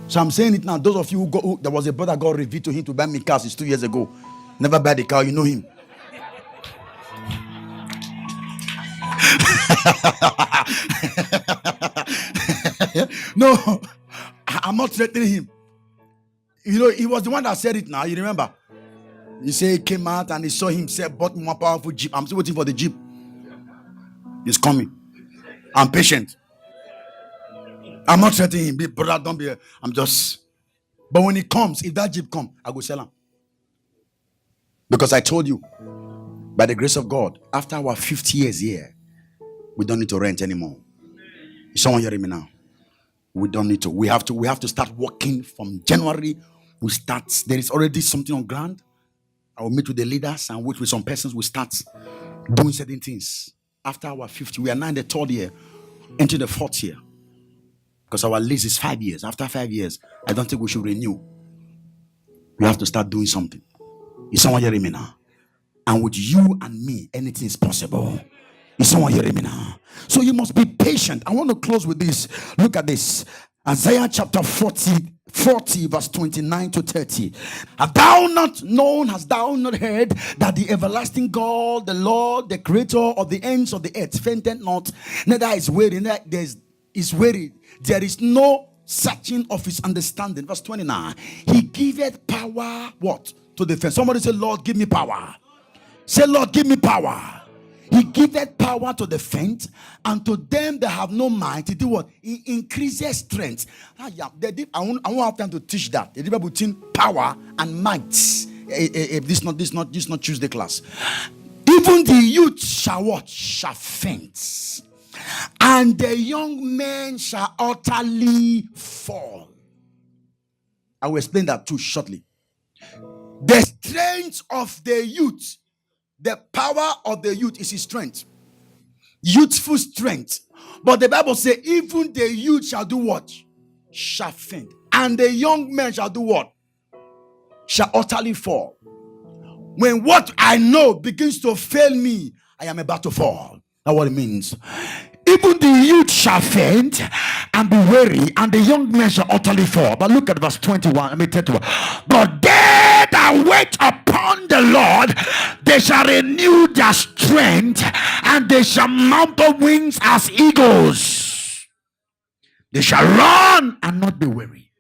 So I'm saying it now. Those of you who there was a brother God revealed to him to buy me cars. It's 2 years ago. Never buy the car. You know him. No, I'm not threatening him. You know, he was the one that said it now. You remember? He said he came out and he saw himself bought more powerful Jeep. I'm still waiting for the Jeep. It's coming. I'm patient. I'm not threatening him. Brother, don't be. I'm just. But when it comes, if that Jeep comes, I go sell him. Because I told you, by the grace of God, after our 50 years here, we don't need to rent anymore. Is someone hearing me now? We don't need to. We have to start working from January. We start. There is already something on ground. I will meet with the leaders and with some persons. We start doing certain things. After our 50, we are now in the 3rd year, into the 4th year. Because our lease is 5 years. After 5 years, I don't think we should renew. We have to start doing something. Is someone hearing me now? And with you and me, anything is possible. Is someone hearing me now? So you must be patient. I want to close with this. Look at this. Isaiah chapter 40 verse 29 to 30. Hast thou not known, hast thou not heard, that the everlasting God, the Lord, the creator of the ends of the earth, fainted not, neither is weary, there is no searching of his understanding. Verse 29. He giveth power, what? To defend. Somebody say, Lord, give me power. Say, Lord, give me power. He giveth power to the faint, and to them that have no might, he do what? He increases strength. I won't have time to teach that. The difference between power and might. This not Tuesday class. Even the youth shall what? Shall faint, and the young men shall utterly fall. I will explain that too shortly. The strength of the youth, the power of the youth is his strength, youthful strength. But the Bible says, even the youth shall do what? Shall faint, and the young men shall do what? Shall utterly fall. When what I know begins to fail me, I am about to fall. That's what it means. Even the youth shall faint and be weary, and the young men shall utterly fall. But look at verse 21. Let me tell you. But they that wait upon the Lord, they shall renew their strength, and they shall mount up wings as eagles. They shall run and not be weary.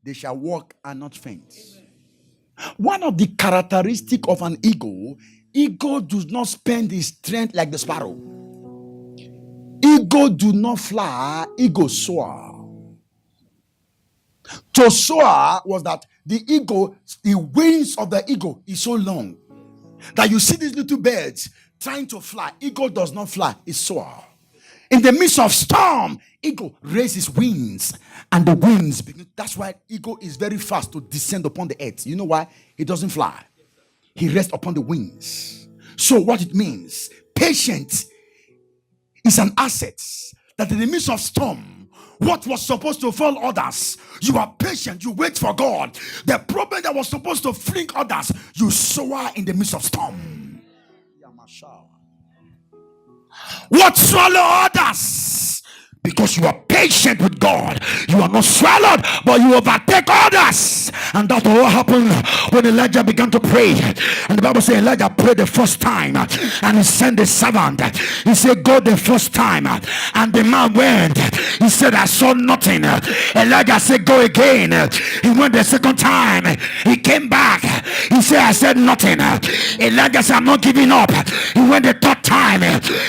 They shall walk and not faint. One of the characteristics of an eagle does not spend his strength like the sparrow. Eagle do not fly, eagle soar. To soar was that the wings of the eagle is so long that you see these little birds trying to fly. Eagle does not fly, it soar. In the midst of storm, eagle raises wings, and the wings begin. That's why eagle is very fast to descend upon the earth. You know why? He doesn't fly. He rests upon the wings. So what it means, patience is an asset, that in the midst of storm, what was supposed to fall others, you are patient, you wait for God. The problem that was supposed to fling others, you soar in the midst of storm. What swallow others? Because you are patient with God, you are not swallowed, but you overtake others. And that's what happened when Elijah began to pray. And the Bible says Elijah prayed the first time, and he sent the servant. He said, go the first time, and the man went. He said, I saw nothing. Elijah said, go again. He went the second time. He came back. He said, I said nothing. Elijah said, I'm not giving up. He went the third time.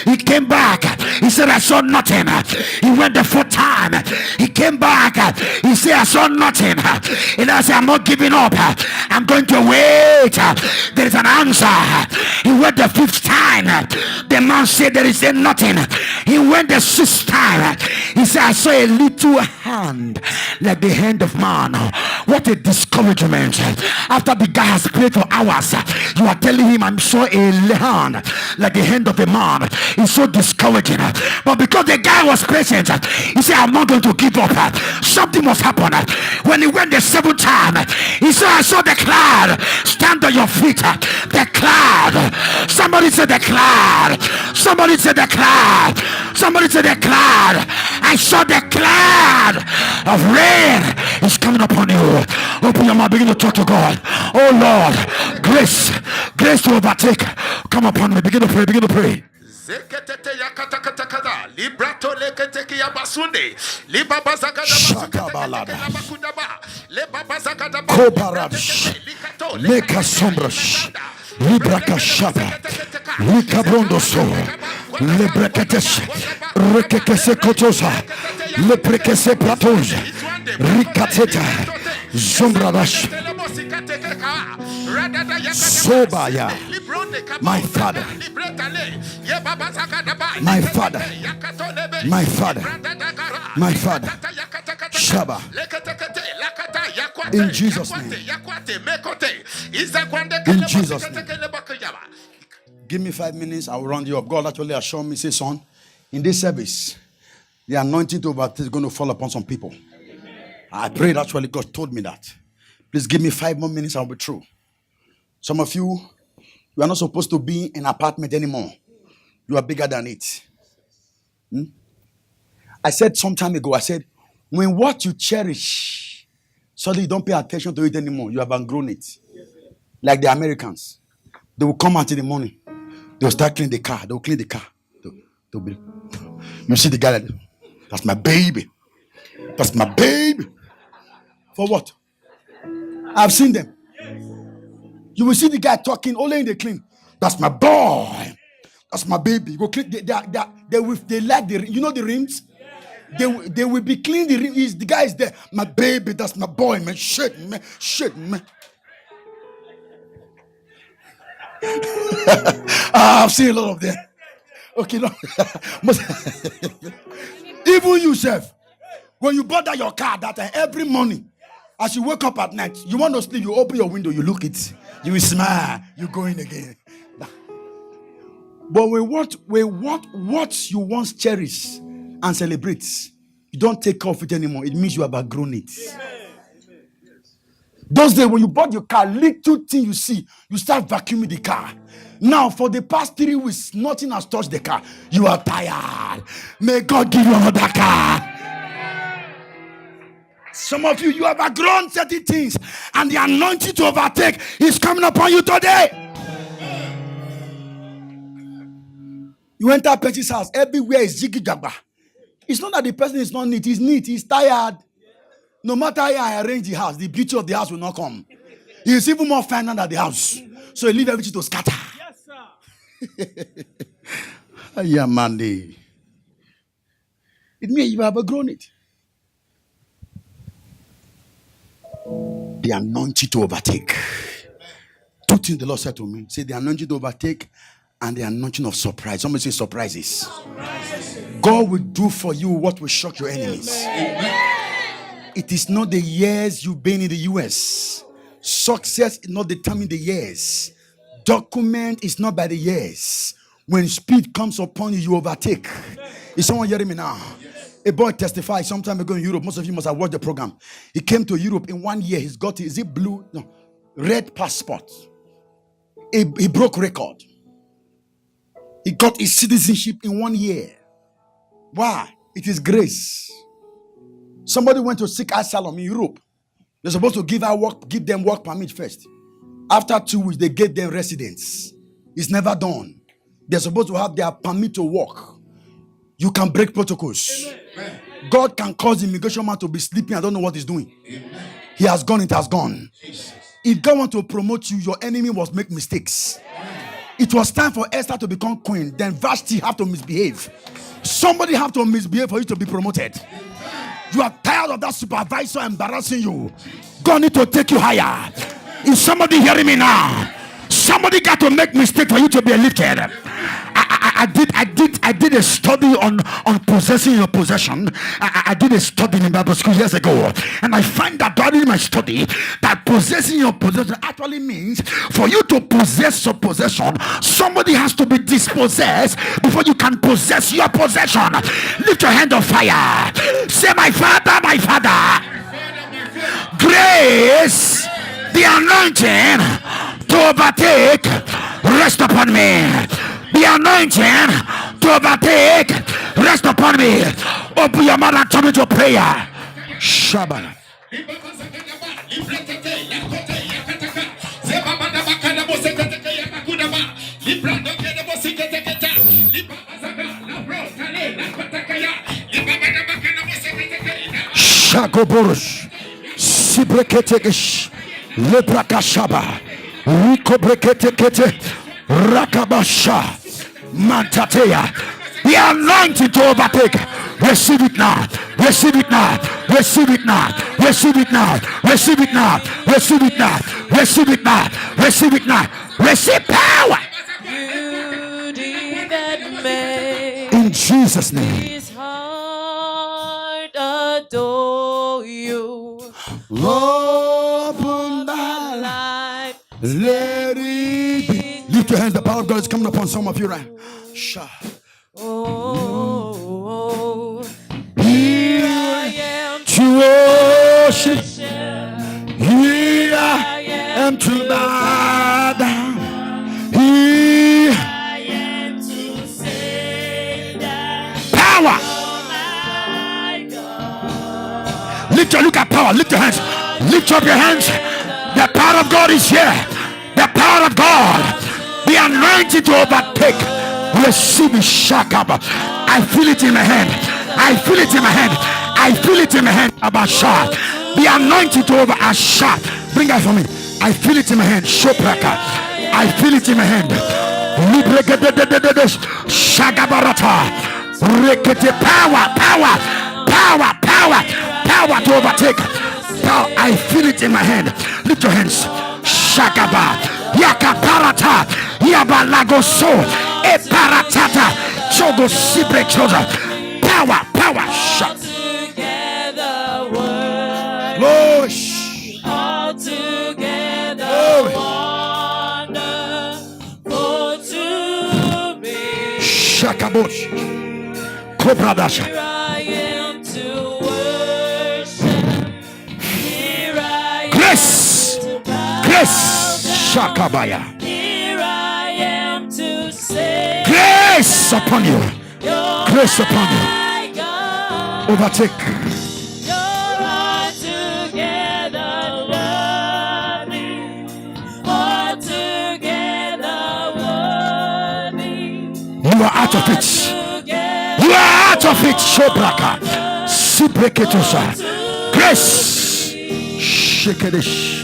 He came back. He said, I saw nothing. He went the fourth time. He came back. He said, I saw nothing. And I said, I'm not giving up. I'm going to wait. There is an answer. He went the fifth time. The man said, there is nothing. He went the sixth time. He said, I saw a little hand like the hand of man. What a discouragement. After the guy has prayed for hours, you are telling him, I saw a hand like the hand of a man. It's so discouraging. But because the guy was patient, he said, I'm not going to give up. Something must happen. When he went the seventh time, he said, I saw the cloud. Stand on your feet. The cloud. Somebody said the cloud. Somebody said the cloud. Somebody said the cloud. I saw the cloud of rain is coming upon you. Open your mouth, begin to talk to God. Oh Lord, grace to overtake. Come upon me. Begin to pray. Begin to pray. Zeketete yakatakatakada librato leketeke yabasunde libabazagada Shakabalada bakudaba lebabazagada Koparash Leka Sombrash Libraka Shaba Lika Brondoso Lebreketes Rekekese Kotosa Leprekese Platoja Rikateta Zombradash Sobaya. My father, my father, my father, my father, Shaba. In Jesus' name. In Jesus' name. Give me 5 minutes, I will round you up. God actually has shown me, say, son, in this service, the anointing to overtake is going to fall upon some people. I prayed, actually, God told me that. Please give me 5 more minutes, I'll be through. Some of you, you are not supposed to be in an apartment anymore. You are bigger than it. I said some time ago, I said, When what you cherish, suddenly you don't pay attention to it anymore. You have outgrown it. Like the Americans. They will come out in the morning. They'll start cleaning the car. They'll clean the car. You see the guy like, that's my baby. That's my baby. For what? I've seen them. You will see the guy talking only in the clean. That's my boy. That's my baby. Go clean. They like the, you know, the rims. They will be clean the rims. The guy is there. My baby. That's my boy, man. Shit, man. I've seen a lot of them. Okay, no. Even yourself, when you bother your car that every morning, as you wake up at night, you want to sleep, you open your window, you look it, you will smile, you go in again. But when what you once cherish and celebrate, you don't take care of it anymore. It means you have outgrown it. Those days when you bought your car, little thing you see, you start vacuuming the car. Now, for the past 3 weeks, nothing has touched the car. You are tired. May God give you another car. Some of you, you have outgrown certain things, and the anointing to overtake is coming upon you today. You enter a person's house, everywhere is jiggy jabba. It's not that the person is not neat, he's neat, he's tired. No matter how I arrange the house, the beauty of the house will not come. He's even more finer than the house. So he leave everything to scatter. Yes, sir. Yeah, Monday. It means you have outgrown it. The anointing to overtake. 2 things the Lord said to me. Say the anointing to overtake and the anointing of surprise. Somebody say surprises. God will do for you what will shock your enemies. It is not the years you've been in the US. Success is not determining the years. Document is not by the years. When speed comes upon you, you overtake. Is someone hearing me now? A boy testified some time ago in Europe. Most of you must have watched the program. He came to Europe in 1 year. He's got red passport. He broke record. He got his citizenship in 1 year. Why? It is grace. Somebody went to seek asylum in Europe. They're supposed to give them work permit first. After 2 weeks, they gave them residence. It's never done. They're supposed to have their permit to work. You can break protocols. Amen. God can cause the immigration man to be sleeping. I don't know what he's doing. Amen. He has gone, it has gone. Jesus. If God wants to promote you, your enemy must make mistakes. Amen. It was time for Esther to become queen. Then Vashti have to misbehave. Somebody have to misbehave for you to be promoted. You are tired of that supervisor embarrassing you. God need to take you higher. Is somebody hearing me now? Somebody got to make mistake for you to be lifted. I did a study on possessing your possession. I did a study in Bible school years ago, and I find that during my study that possessing your possession actually means for you to possess your possession, somebody has to be dispossessed before you can possess your possession. Lift your hand on fire. Say, my Father, my Father. Grace, the anointing to overtake, rest upon me. The anointing to overtake, rest upon me. Open your mouth and turn into prayer. Shabbat. Shagoborush. Sibreketegesh. Lebrakashaba. Rikobreketekete. Rakabasha. Mantateya. The anointing to overtake. Receive it now. Receive it now. Receive it now. Receive it now. Receive it now. Receive it now. Receive it now. Receive it now. Receive power. In Jesus' name. His heart adore you. Open thy life. Let it be. Lift your hands. The power of God is coming upon some of you right. Here I am to worship. Here I am to bow down. Here I am to say that power. Oh my God. look at power. Lift your hands. Lift up your hands. The power of God is here. The power of God. The anointing to overtake. Receive it, Shakaba. I feel it in my hand. I feel it in my hand. I feel it in my hand. Abasha. The anointing to over Asha. Bring that for me. I feel it in my hand. Shopraka. I feel it in my hand. Shagabarata. Rekete. Power to overtake. Power. I feel it in my hand. Lift your hands. Shagaba. Yakaparata. Yabalagoso. Eparatata. Chogo Sibre Chosa. Power. Shut. Lord. All together wonderful to me. Shakabosh. Kopradasha. Here I am to worship. Here I am Grace. to bow Grace. down. Shakabaya. Here I am to say Grace upon you. you're Grace upon you. my God. Overtake. You're altogether worthy. Altogether worthy. You are out of it. You are out of it. Shobraka. Sibreketosa. Grace. Shekedish.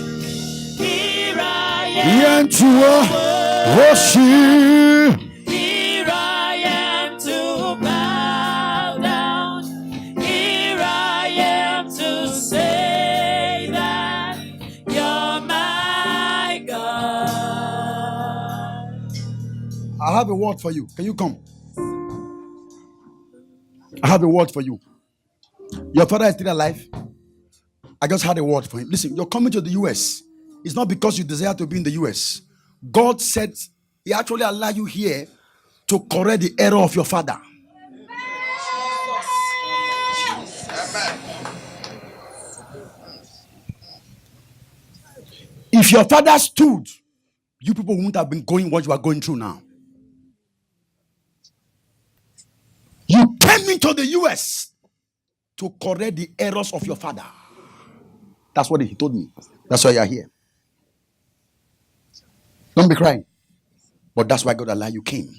Here I am. Yentua. Woshi. Here I am to bow down. Here I am to say that you're my God. I have a word for you. Can you come? I have a word for you. Your father is still alive. I just had a word for him. Listen, you're coming to the US. It's not because you desire to be in the US. God said He actually allowed you here to correct the error of your father. If your father stood, you people wouldn't have been going what you are going through now. You came into the US to correct the errors of your father. That's what he told me. That's why you are here. Don't be crying. But that's why God allowed you came.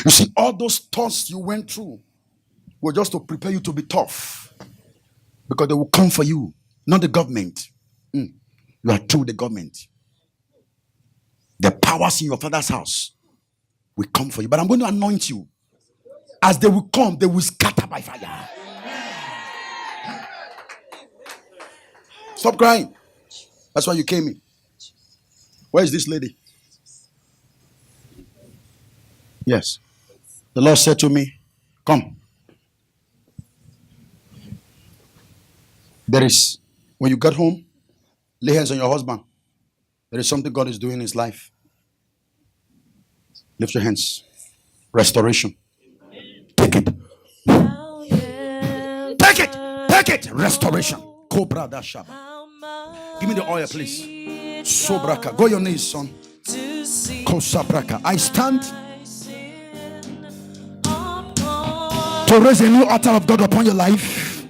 You see, all those thoughts you went through were just to prepare you to be tough. Because they will come for you, not the government. You are through the government. The powers in your father's house will come for you. But I'm going to anoint you. As they will come, they will scatter by fire. Stop crying. That's why you came in. Where is this lady? Yes. The Lord said to me, come. There is, when you get home, lay hands on your husband. There is something God is doing in his life. Lift your hands. Restoration. Take it. Take it. Take it. Restoration. Cobra da shaba. Give me the oil, please. Sobraka. Go your knees, son. Kosabraka. I stand to raise a new altar of God upon your life.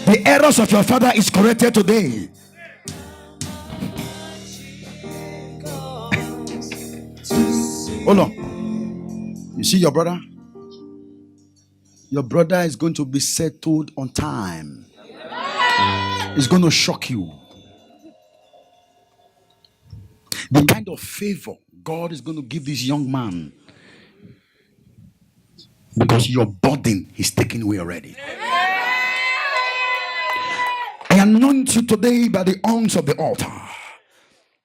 The errors of your father is corrected today. Hold on. You see your brother? Your brother is going to be settled on time. It's going to shock you. The kind of favor God is going to give this young man, because your burden is taken away already. I anoint you today by the arms of the altar,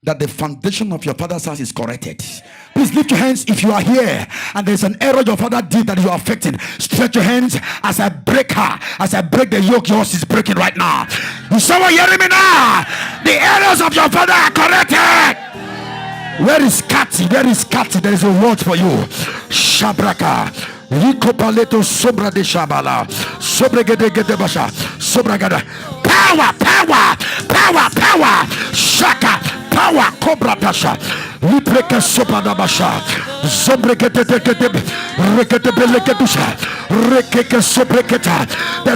that the foundation of your father's house is corrected. Please lift your hands if you are here and there's an error your father did that you are affecting. Stretch your hands as I break her, as I break the yoke. Yours is breaking right now. Is someone hearing me now? The errors of your father are corrected. Where is Kati? Where is Kati? There is a word for you. Shabraka. Rikopaleto sobra de shabala. Sobregede gede basha. Sobragada. Power. Shaka. Power. Cobra dasha. Lipreke sopa da basha. There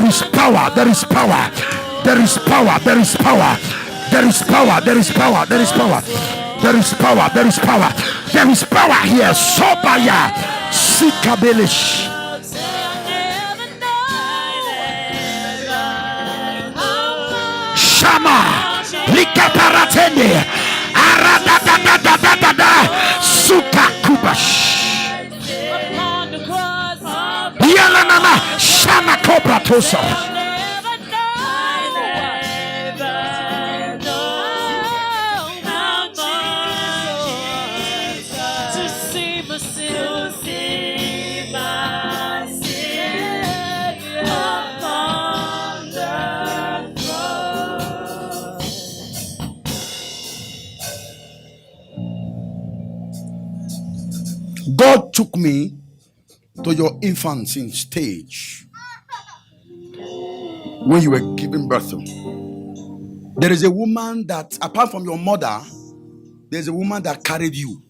is power, there is power, there is power, there is power, there is power, there is power, there is power, there is power, there is power, there is power here. Sobaya Sikabelish. Shama Likaparatene Aradadadadadada Suka Kubash Yalanana Shama Cobra Tosa. God took me to your infancy stage when you were giving birth to. There is a woman that, apart from your mother, there's a woman that carried you.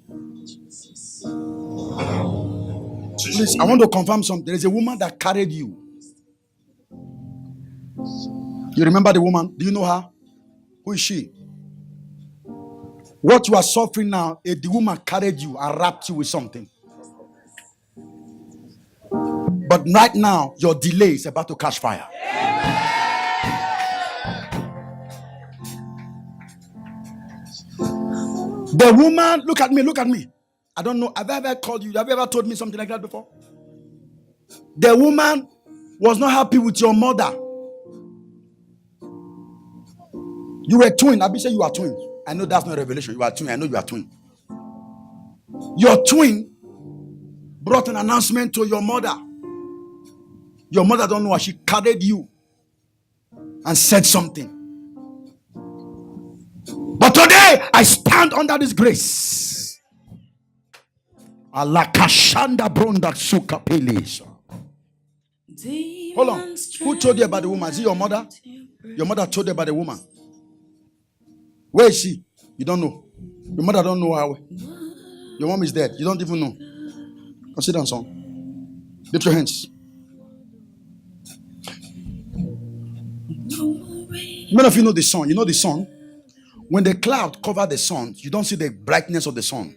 Please, I want to confirm something. There is a woman that carried you. You remember the woman? Do you know her? Who is she? What you are suffering now, the woman carried you and wrapped you with something. But right now, your delay is about to catch fire. The woman, look at me, look at me. I don't know, have I ever called you? Have you ever told me something like that before? The woman was not happy with your mother. You were twin. I'll be saying you are twin. I know that's not a revelation. You are twin. I know you are twin. Your twin brought an announcement to your mother. Your mother don't know why she carried you and said something. But today I stand under this grace. Alakashanda bronda suka pelis. Hold on. Who told you about the woman? Is it your mother? Your mother told you about the woman. Where is she? You don't know. Your mother don't know how. Your mom is dead. You don't even know. Consider son. Lift your hands. Many of you know the sun. You know the sun. When the cloud covered the sun, you don't see the brightness of the sun.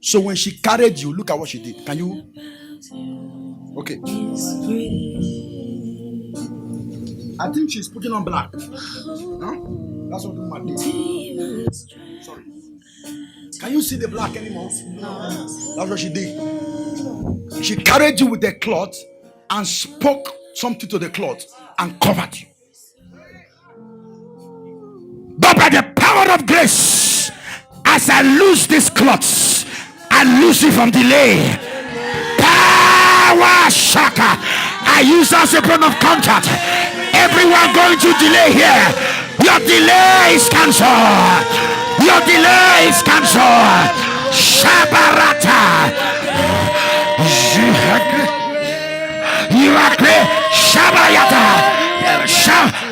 So when she carried you, look at what she did. Can you? Okay. I think she's putting on black. No? That's what the woman did. Sorry. Can you see the black anymore? No. That's what she did. She carried you with the cloth and spoke something to the cloth and covered you. But by the power of grace, as I lose these cloths, I lose it from delay. Power shaka. I use as a point of contact. Everyone going to delay here. Your delay is cancelled. Your delay is cancelled. Shabarata. You are great. Shabayata.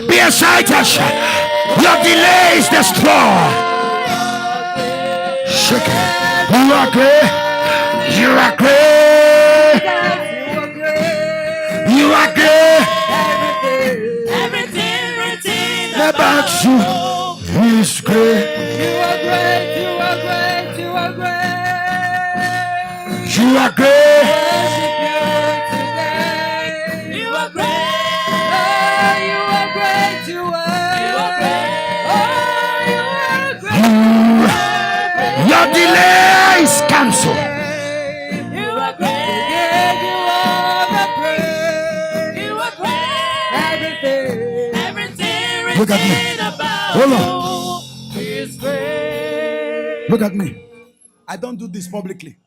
Be excited. Your delay is destroyed. Shake it. You are great. You are great. You are great. Everything about you is great. You are great. You are great. You are great. You are great. You are great. You are great. You are great. Your delay is cancelled. You are great. You are great. You are great. Everything. Look at me. Hold on. Look at me. I don't do this publicly.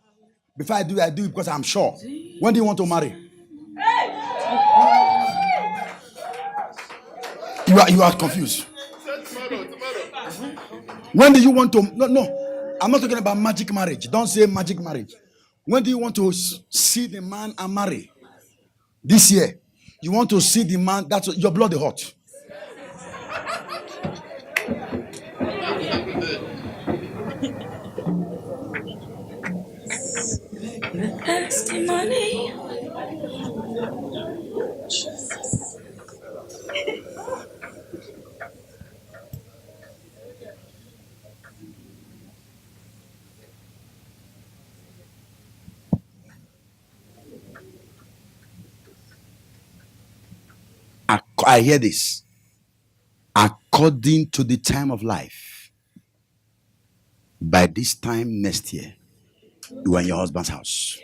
Before I do it because I'm sure. When do you want to marry? You are confused. When do you want to? No. I'm not talking about magic marriage. Don't say magic marriage. When do you want to see the man and marry? This year. You want to see the man. That's your blood is hot. The testimony. I hear this. According to the time of life, by this time next year, you are in your husband's house.